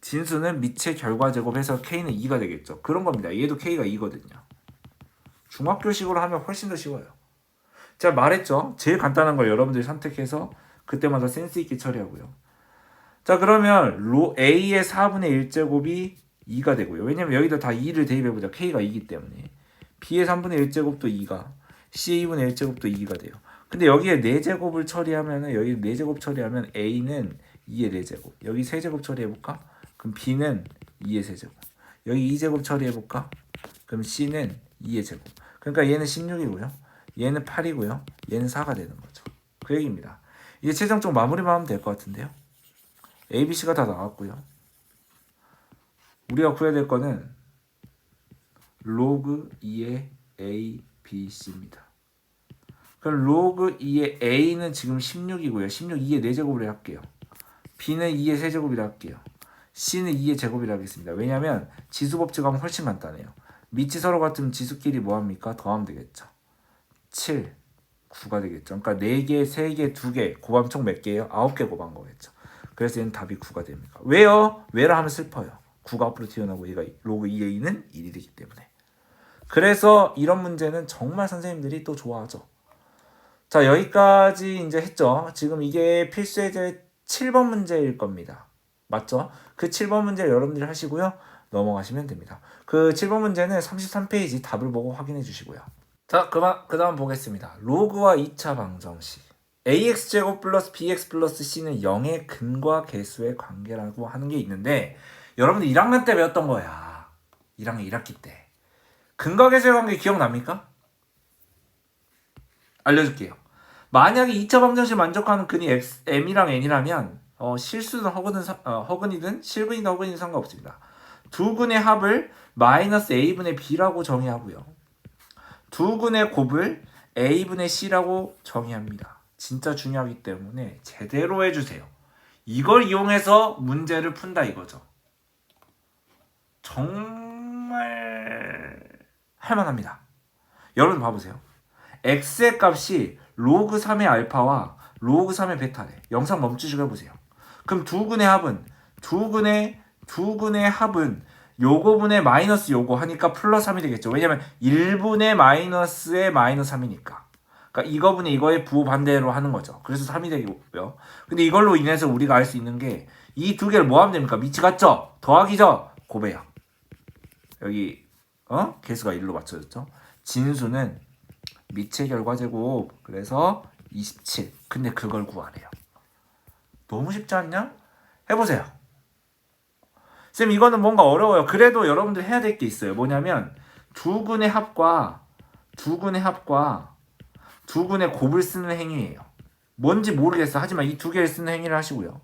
A: 진수는 밑의 결과 제곱해서 k는 2가 되겠죠. 그런 겁니다. 얘도 k가 2거든요. 중학교식으로 하면 훨씬 더 쉬워요. 제가 말했죠. 제일 간단한 걸 여러분들이 선택해서 그때마다 센스 있게 처리하고요. 자, 그러면 a의 4분의 1제곱이 2가 되고요. 왜냐면 여기다 다 2를 대입해보자. k가 2이기 때문에. b의 3분의 1제곱도 2가, c의 2분의 1제곱도 2가 돼요. 근데 여기에 4제곱을 처리하면은, 여기 4제곱 처리하면 a는 2의 4제곱. 여기 3제곱 처리해볼까? 그럼 b는 2의 3제곱. 여기 2제곱 처리해볼까? 그럼 c는 2의 제곱. 그러니까 얘는 16이고요. 얘는 8이고요. 얘는 4가 되는 거죠. 그 얘기입니다. 이제 최종적으로 마무리만 하면 될 것 같은데요. A, B, C가 다 나왔고요. 우리가 구해야 될 거는 로그 2의 A, B, C입니다. 그럼 로그 2의 A는 지금 16이고요. 16 2의 4제곱을 할게요. B는 2의 세제곱이라 할게요. C는 2의 제곱이라 하겠습니다. 왜냐하면 지수법칙 하면 훨씬 간단해요. 밑이 서로 같으면 지수끼리 뭐합니까? 더하면 되겠죠. 7, 9가 되겠죠. 그러니까 4개, 3개, 2개 곱하면 총 몇 개예요? 9개 곱한 거겠죠. 그래서 얘는 답이 9가 됩니다. 왜요? 왜라 하면 슬퍼요. 9가 앞으로 튀어나오고 얘가 로그 2a는 1이 되기 때문에. 그래서 이런 문제는 정말 선생님들이 또 좋아하죠. 자, 여기까지 이제 했죠. 지금 이게 필수예제 7번 문제일 겁니다. 맞죠? 그 7번 문제 여러분들이 하시고요. 넘어가시면 됩니다. 그 7번 문제는 33페이지 답을 보고 확인해 주시고요. 자, 그 다음 보겠습니다. 로그와 2차 방정식. ax제곱 플러스 bx 플러스 c는 0의 근과 개수의 관계라고 하는 게 있는데 여러분들 1학년 때 배웠던 거야. 1학년 1학기 때. 근과 개수의 관계 기억납니까? 알려줄게요. 만약에 2차 방정식 만족하는 근이 m이랑 n이라면 실수든 허근이든 실근이든 허근이든 상관없습니다. 두 근의 합을 마이너스 a분의 b라고 정의하고요. 두 근의 곱을 a분의 c라고 정의합니다. 진짜 중요하기 때문에 제대로 해주세요. 이걸 이용해서 문제를 푼다 이거죠. 정말 할만합니다. 여러분 봐보세요. x의 값이 로그 3의 알파와 로그 3의 베타래. 영상 멈추시고 해보세요. 그럼 두 근의 합은 요거분의 마이너스 요거 하니까 플러스 3이 되겠죠. 왜냐면 1분의 마이너스의 마이너스 3이니까. 그러니까 이거분의 이거의 부호 반대로 하는 거죠. 그래서 3이 되고요. 근데 이걸로 인해서 우리가 알 수 있는 게 이 두 개를 뭐 하면 됩니까? 밑이 같죠? 더하기죠? 곱해요. 여기 개수가 1로 맞춰졌죠? 진수는 밑의 결과제곱. 그래서 27. 근데 그걸 구하래요. 너무 쉽지 않냐? 해보세요. 쌤 이거는 뭔가 어려워요. 그래도 여러분들 해야 될 게 있어요. 뭐냐면 두 근의 합과 두 근의 곱을 쓰는 행위예요. 뭔지 모르겠어. 하지만 이 두 개를 쓰는 행위를 하시고요.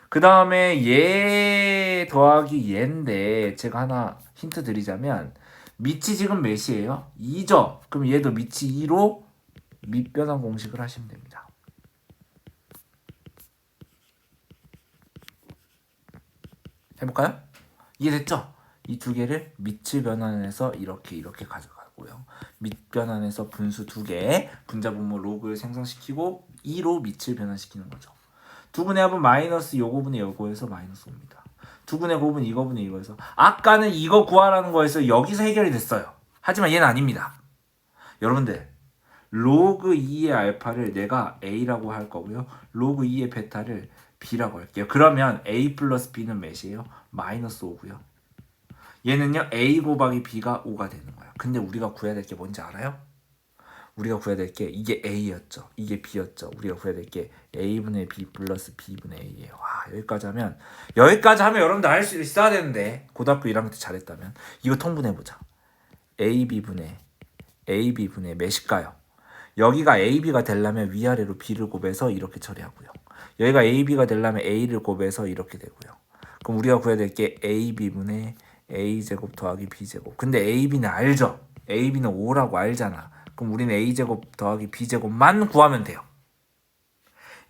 A: 그 다음에 얘 더하기 얘인데 제가 하나 힌트 드리자면 밑이 지금 몇이에요? 2죠? 그럼 얘도 밑이 2로 밑변환 공식을 하시면 됩니다. 해볼까요? 이해됐죠? 이 두 개를 밑을 변환해서 이렇게 가져가고요. 밑 변환해서 분수 두 개, 분자분모 로그를 생성시키고 2로 밑을 변환시키는 거죠. 두 근의 합은 마이너스 요거분의 요거에서 마이너스 5입니다. 두 근의 곱은 이거분의 이거에서 아까는 이거 구하라는 거에서 여기서 해결이 됐어요. 하지만 얘는 아닙니다. 여러분들 로그 2의 알파를 내가 A라고 할 거고요. 로그 2의 베타를 B라고 할게요. 그러면 A 플러스 B는 몇이에요? 마이너스 5고요. 얘는요 A 곱하기 B가 5가 되는 거야. 근데 우리가 구해야 될 게 뭔지 알아요? 우리가 구해야 될 게 이게 A였죠. 이게 B였죠. 우리가 구해야 될 게 A분의 B 플러스 B분의 A예요. 와, 여기까지 하면 여러분들 알 수 있어야 되는데 고등학교 1학년 때 잘했다면 이거 통분해보자. AB분의 몇일까요? 여기가 AB가 되려면 위아래로 B를 곱해서 이렇게 처리하고요. 여기가 AB가 되려면 A를 곱해서 이렇게 되고요. 그럼 우리가 구해야 될 게 AB분의 A제곱 더하기 B제곱. 근데 AB는 알죠? AB는 5라고 알잖아. 그럼 우리는 A제곱 더하기 B제곱만 구하면 돼요.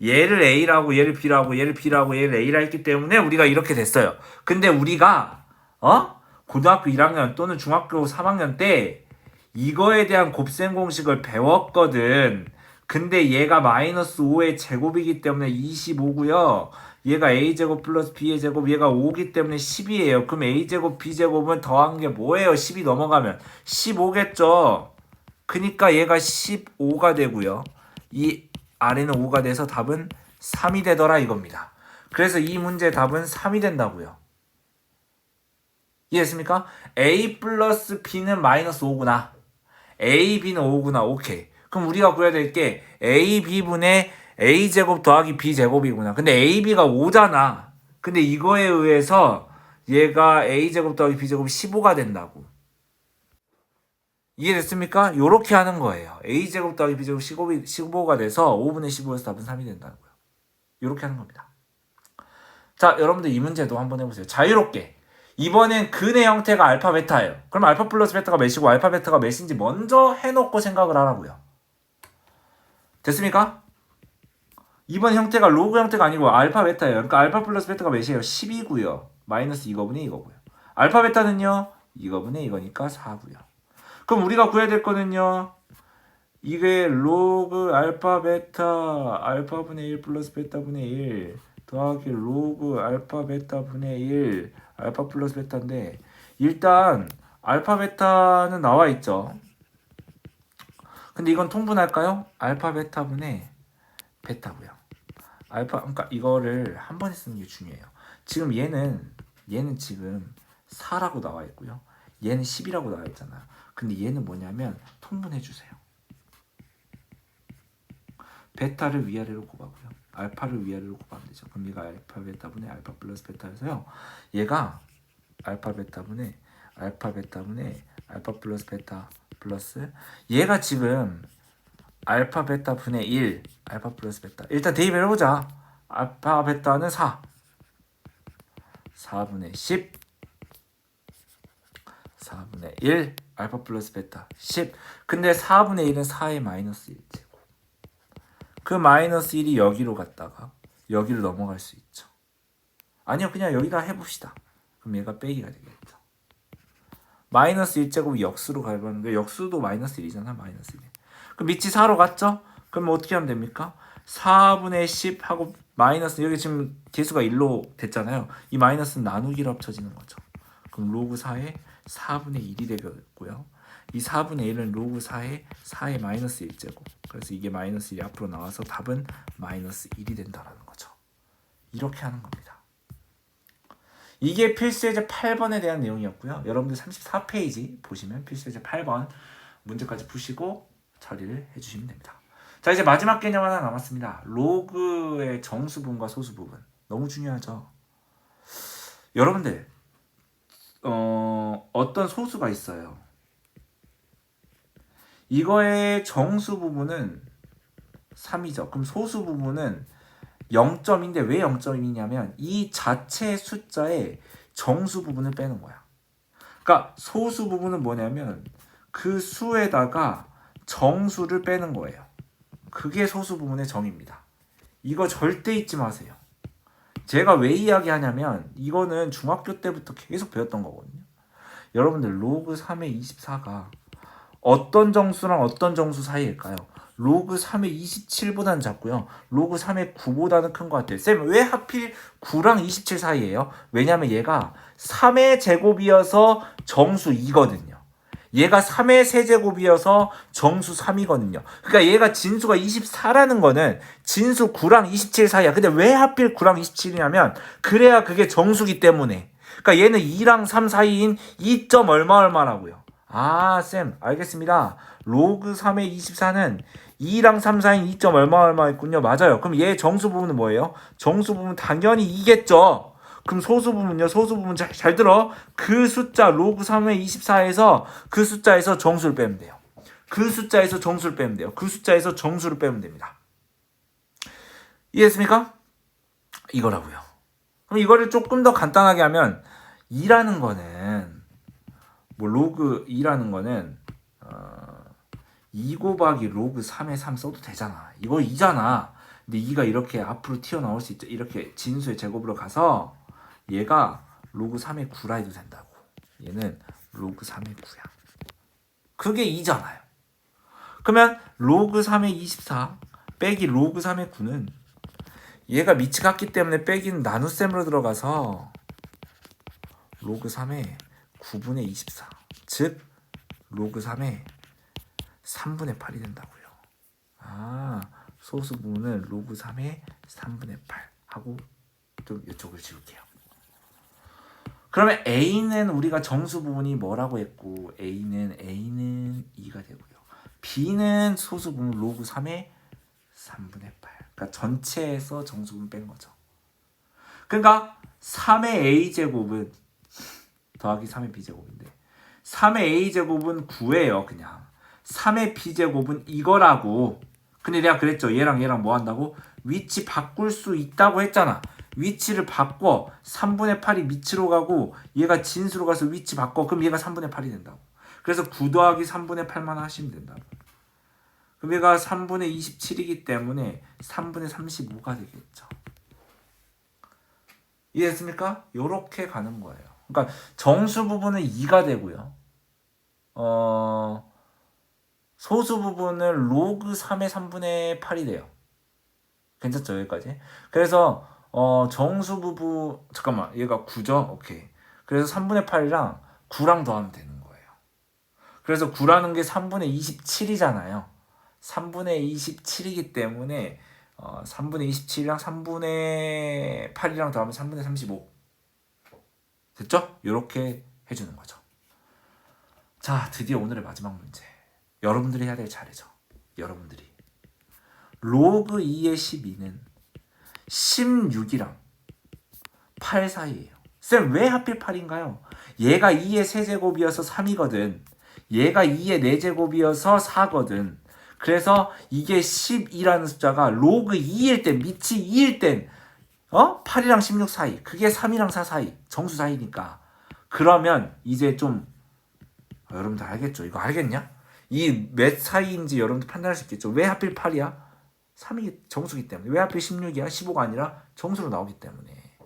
A: 얘를 A라고 얘를 B라고 얘를 B라고 얘를 A라 했기 때문에 우리가 이렇게 됐어요. 근데 우리가 고등학교 1학년 또는 중학교 3학년 때 이거에 대한 곱셈 공식을 배웠거든. 근데 얘가 마이너스 5의 제곱이기 때문에 25고요. 얘가 a제곱 플러스 b의 제곱, 얘가 5기 때문에 10이에요. 그럼 a제곱 b제곱은 더한 게 뭐예요? 10이 넘어가면 15겠죠. 그니까 얘가 15가 되고요. 이 아래는 5가 돼서 답은 3이 되더라 이겁니다. 그래서 이 문제의 답은 3이 된다고요. 이해했습니까? a 플러스 b는 마이너스 5구나. a, b는 5구나. 오케이. 그럼 우리가 구해야 될 게 a, b분의 a제곱 더하기 b제곱이구나. 근데 a, b가 5잖아. 근데 이거에 의해서 얘가 a제곱 더하기 b제곱이 15가 된다고. 이해됐습니까? 요렇게 하는 거예요. a제곱 더하기 b제곱 15가 돼서 5분의 15에서 답은 3이 된다고요. 요렇게 하는 겁니다. 자, 여러분들 이 문제도 한번 해보세요. 자유롭게. 이번엔 근의 형태가 알파 베타예요. 그럼 알파 플러스 베타가 몇이고 알파 베타가 몇인지 먼저 해놓고 생각을 하라고요. 됐습니까? 이번 형태가 로그 형태가 아니고 알파 베타예요. 그러니까 알파 플러스 베타가 몇이에요? 10이고요. 마이너스 이거분의 이거고요. 알파 베타는요? 이거분의 이거니까 4고요. 그럼 우리가 구해야 될 거는요. 이게 로그 알파 베타 알파분의 1 플러스 베타분의 1 더하기 로그 알파 베타분의 1 알파 플러스 베타인데 일단 알파 베타는 나와 있죠. 근데 이건 통분할까요? 알파 베타분의 베타고요. 알파 그러니까 이거를 한 번에 쓰는 게 중요해요. 지금 얘는 지금 4라고 나와 있고요. 얘는 10이라고 나와 있잖아요. 근데 얘는 뭐냐면 통분해 주세요. 베타를 위아래로 곱하고요. 알파를 위아래로 곱하면 되죠. 그럼 얘가 알파 베타분의 알파 플러스 베타여서요. 얘가 알파 베타분의 알파 플러스 베타 플러스 얘가 지금 알파 베타 분의 1 알파 플러스 베타 일단 대입을 해보자. 알파 베타는 4분의 10 4분의 1 알파 플러스 베타 10 근데 4분의 1은 4의 마이너스 1제곱 그 마이너스 1이 여기로 갔다가 여기로 넘어갈 수 있죠. 아니요 그냥 여기다 해봅시다. 그럼 얘가 빼기가 되겠죠. 마이너스 1제곱이 역수로 가봤는데 역수도 마이너스 1이잖아. 마이너스 1 그럼 밑이 4로 갔죠? 그럼 어떻게 하면 됩니까? 4분의 10 하고 마이너스 여기 지금 개수가 1로 됐잖아요. 이 마이너스는 나누기로 합쳐지는 거죠. 그럼 로그 4의 4분의 1이 되겠고요. 이 4분의 1은 로그 4의 마이너스 1제곱 그래서 이게 마이너스 1이 앞으로 나와서 답은 마이너스 1이 된다는 거죠. 이렇게 하는 겁니다. 이게 필수예제 8번에 대한 내용이었고요. 여러분들 34페이지 보시면 필수예제 8번 문제까지 푸시고 처리를 해주시면 됩니다. 자 이제 마지막 개념 하나 남았습니다. 로그의 정수 부분과 소수 부분 너무 중요하죠. 여러분들 어떤 소수가 있어요. 이거의 정수 부분은 3이죠. 그럼 소수 부분은 0점인데 왜 0점이냐면 이 자체 숫자의 정수 부분을 빼는 거야. 그러니까 소수 부분은 뭐냐면 그 수에다가 정수를 빼는 거예요. 그게 소수 부분의 정입니다. 이거 절대 잊지 마세요. 제가 왜 이야기하냐면 이거는 중학교 때부터 계속 배웠던 거거든요. 여러분들 로그 3의 24가 어떤 정수랑 어떤 정수 사이일까요? 로그 3의 27보다는 작고요. 로그 3의 9보다는 큰 것 같아요. 쌤, 왜 하필 9랑 27 사이예요? 왜냐면 얘가 3의 제곱이어서 정수 2거든요. 얘가 3의 세제곱이어서 정수 3이거든요. 그러니까 얘가 진수가 24라는 거는 진수 9랑 27 사이야. 근데 왜 하필 9랑 27이냐면 그래야 그게 정수기 때문에. 그러니까 얘는 2랑 3 사이인 2점 얼마라고요. 아, 쌤, 알겠습니다. 로그 3의 24는 2랑 3 사이인 2점 얼마 있군요. 맞아요. 그럼 얘 정수 부분은 뭐예요? 정수 부분 당연히 2겠죠. 그럼 소수 부분요. 소수 부분 잘 들어. 그 숫자 로그 3의 24에서 그 숫자에서 정수를 빼면 돼요. 그 숫자에서 정수를 빼면 돼요. 그 숫자에서 정수를 빼면 됩니다. 이해했습니까? 이거라고요. 그럼 이거를 조금 더 간단하게 하면 2라는 거는 뭐 로그 2라는 거는 2 곱하기 로그 3의 3 써도 되잖아. 이거 2잖아. 근데 2가 이렇게 앞으로 튀어나올 수 있죠. 이렇게 진수의 제곱으로 가서 얘가 로그 3의 9라 해도 된다고. 얘는 로그 3의 9야. 그게 2잖아요. 그러면 로그 3의 24 빼기 로그 3의 9는 얘가 밑이 같기 때문에 빼기는 나눗셈으로 들어가서 로그 3의 9분의 24 즉 로그 3의 3분의 8이 된다고요. 소수 부분은 로그 3의 3분의 8 하고 좀 이쪽을 지울게요. 그러면 A는 우리가 정수 부분이 뭐라고 했고 A는 2가 되고요. B는 소수 부분 로그 3의 3분의 8. 그러니까 전체에서 정수 부분 뺀 거죠. 그러니까 3의 A제곱은 더하기 3의 B제곱인데 3의 A제곱은 9예요. 그냥 3의 B제곱은 이거라고. 근데 내가 그랬죠. 얘랑 뭐 한다고? 위치 바꿀 수 있다고 했잖아. 위치를 바꿔. 3분의 8이 밑으로 가고 얘가 진수로 가서 위치 바꿔. 그럼 얘가 3분의 8이 된다고. 그래서 9 더하기 3분의 8만 하시면 된다고. 그럼 얘가 3분의 27이기 때문에 3분의 35가 되겠죠. 이해했습니까? 요렇게 가는 거예요. 그러니까 정수 부분은 2가 되고요. 소수 부분은 로그 3의 3분의 8이 돼요. 괜찮죠? 여기까지. 그래서 정수 부분 잠깐만 얘가 9죠? 오케이. 그래서 3분의 8이랑 9랑 더하면 되는 거예요. 그래서 9라는 게 3분의 27이잖아요. 3분의 27이기 때문에 3분의 27이랑 3분의 8이랑 더하면 3분의 35 됐죠? 이렇게 해주는 거죠. 자, 드디어 오늘의 마지막 문제. 여러분들이 해야 될 차례죠. 여러분들이 로그 2의 12는 16이랑 8 사이예요. 쌤, 왜 하필 8인가요? 얘가 2의 세제곱이어서 3이거든. 얘가 2의 4제곱이어서 4거든. 그래서 이게 12라는 숫자가 로그 2일 땐, 밑이 2일 땐 8이랑 16 사이, 그게 3이랑 4 사이, 정수 사이니까. 그러면 이제 좀 여러분들 알겠죠? 이거 알겠냐? 이 몇 사이인지 여러분들 판단할 수 있겠죠? 왜 하필 8이야? 3이 정수기 때문에. 왜 하필 16이야? 15가 아니라 정수로 나오기 때문에.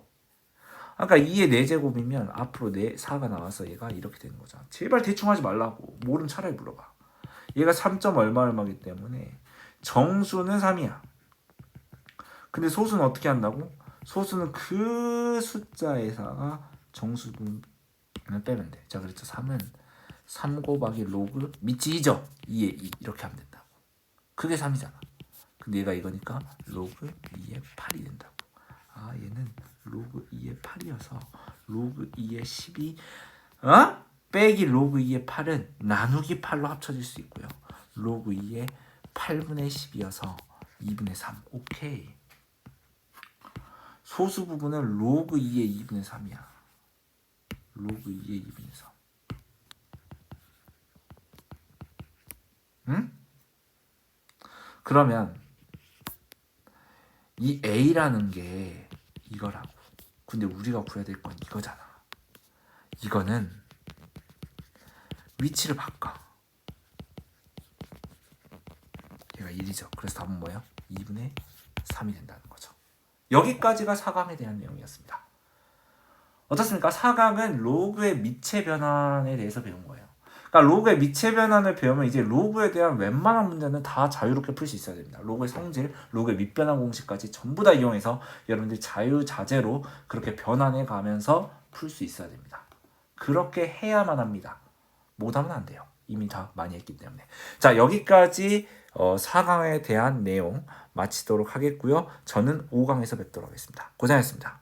A: 아까 2의 4제곱이면 앞으로 4가 나와서 얘가 이렇게 되는 거잖아. 제발 대충 하지 말라고. 모르면 차라리 물어봐. 얘가 3점 얼마이기 때문에 정수는 3이야. 근데 소수는 어떻게 한다고? 소수는 그 숫자에다가 정수분을 빼면 돼. 자, 그랬죠. 3은 3 곱하기 로그 밑이 2죠. 2에 2 이렇게 하면 된다고. 그게 3이잖아. 근데 얘가 이거니까 로그 2의 8이 된다고. 얘는 로그 2의 8이어서 로그 2의 12 빼기 로그 2의 8은 나누기 8로 합쳐질 수 있고요. 로그 2의 8분의 10이어서 2분의 3. 오케이. 소수 부분은 로그 2의 2분의 3이야. 로그 2의 2분의 3. 응? 그러면 이 A라는 게 이거라고. 근데 우리가 구해야 될 건 이거잖아. 이거는 위치를 바꿔. 얘가 1이죠. 그래서 답은 뭐예요? 2분의 3이 된다는 거죠. 여기까지가 사각에 대한 내용이었습니다. 어떻습니까? 사각은 로그의 미체 변환에 대해서 배운 거예요. 그러니까 로그의 미체 변환을 배우면 이제 로그에 대한 웬만한 문제는 다 자유롭게 풀 수 있어야 됩니다. 로그의 성질, 로그의 밑변환 공식까지 전부 다 이용해서 여러분들이 자유자재로 그렇게 변환해 가면서 풀 수 있어야 됩니다. 그렇게 해야만 합니다. 못하면 안 돼요. 이미 다 많이 했기 때문에. 자, 여기까지 4강에 대한 내용 마치도록 하겠고요. 저는 5강에서 뵙도록 하겠습니다. 고생하셨습니다.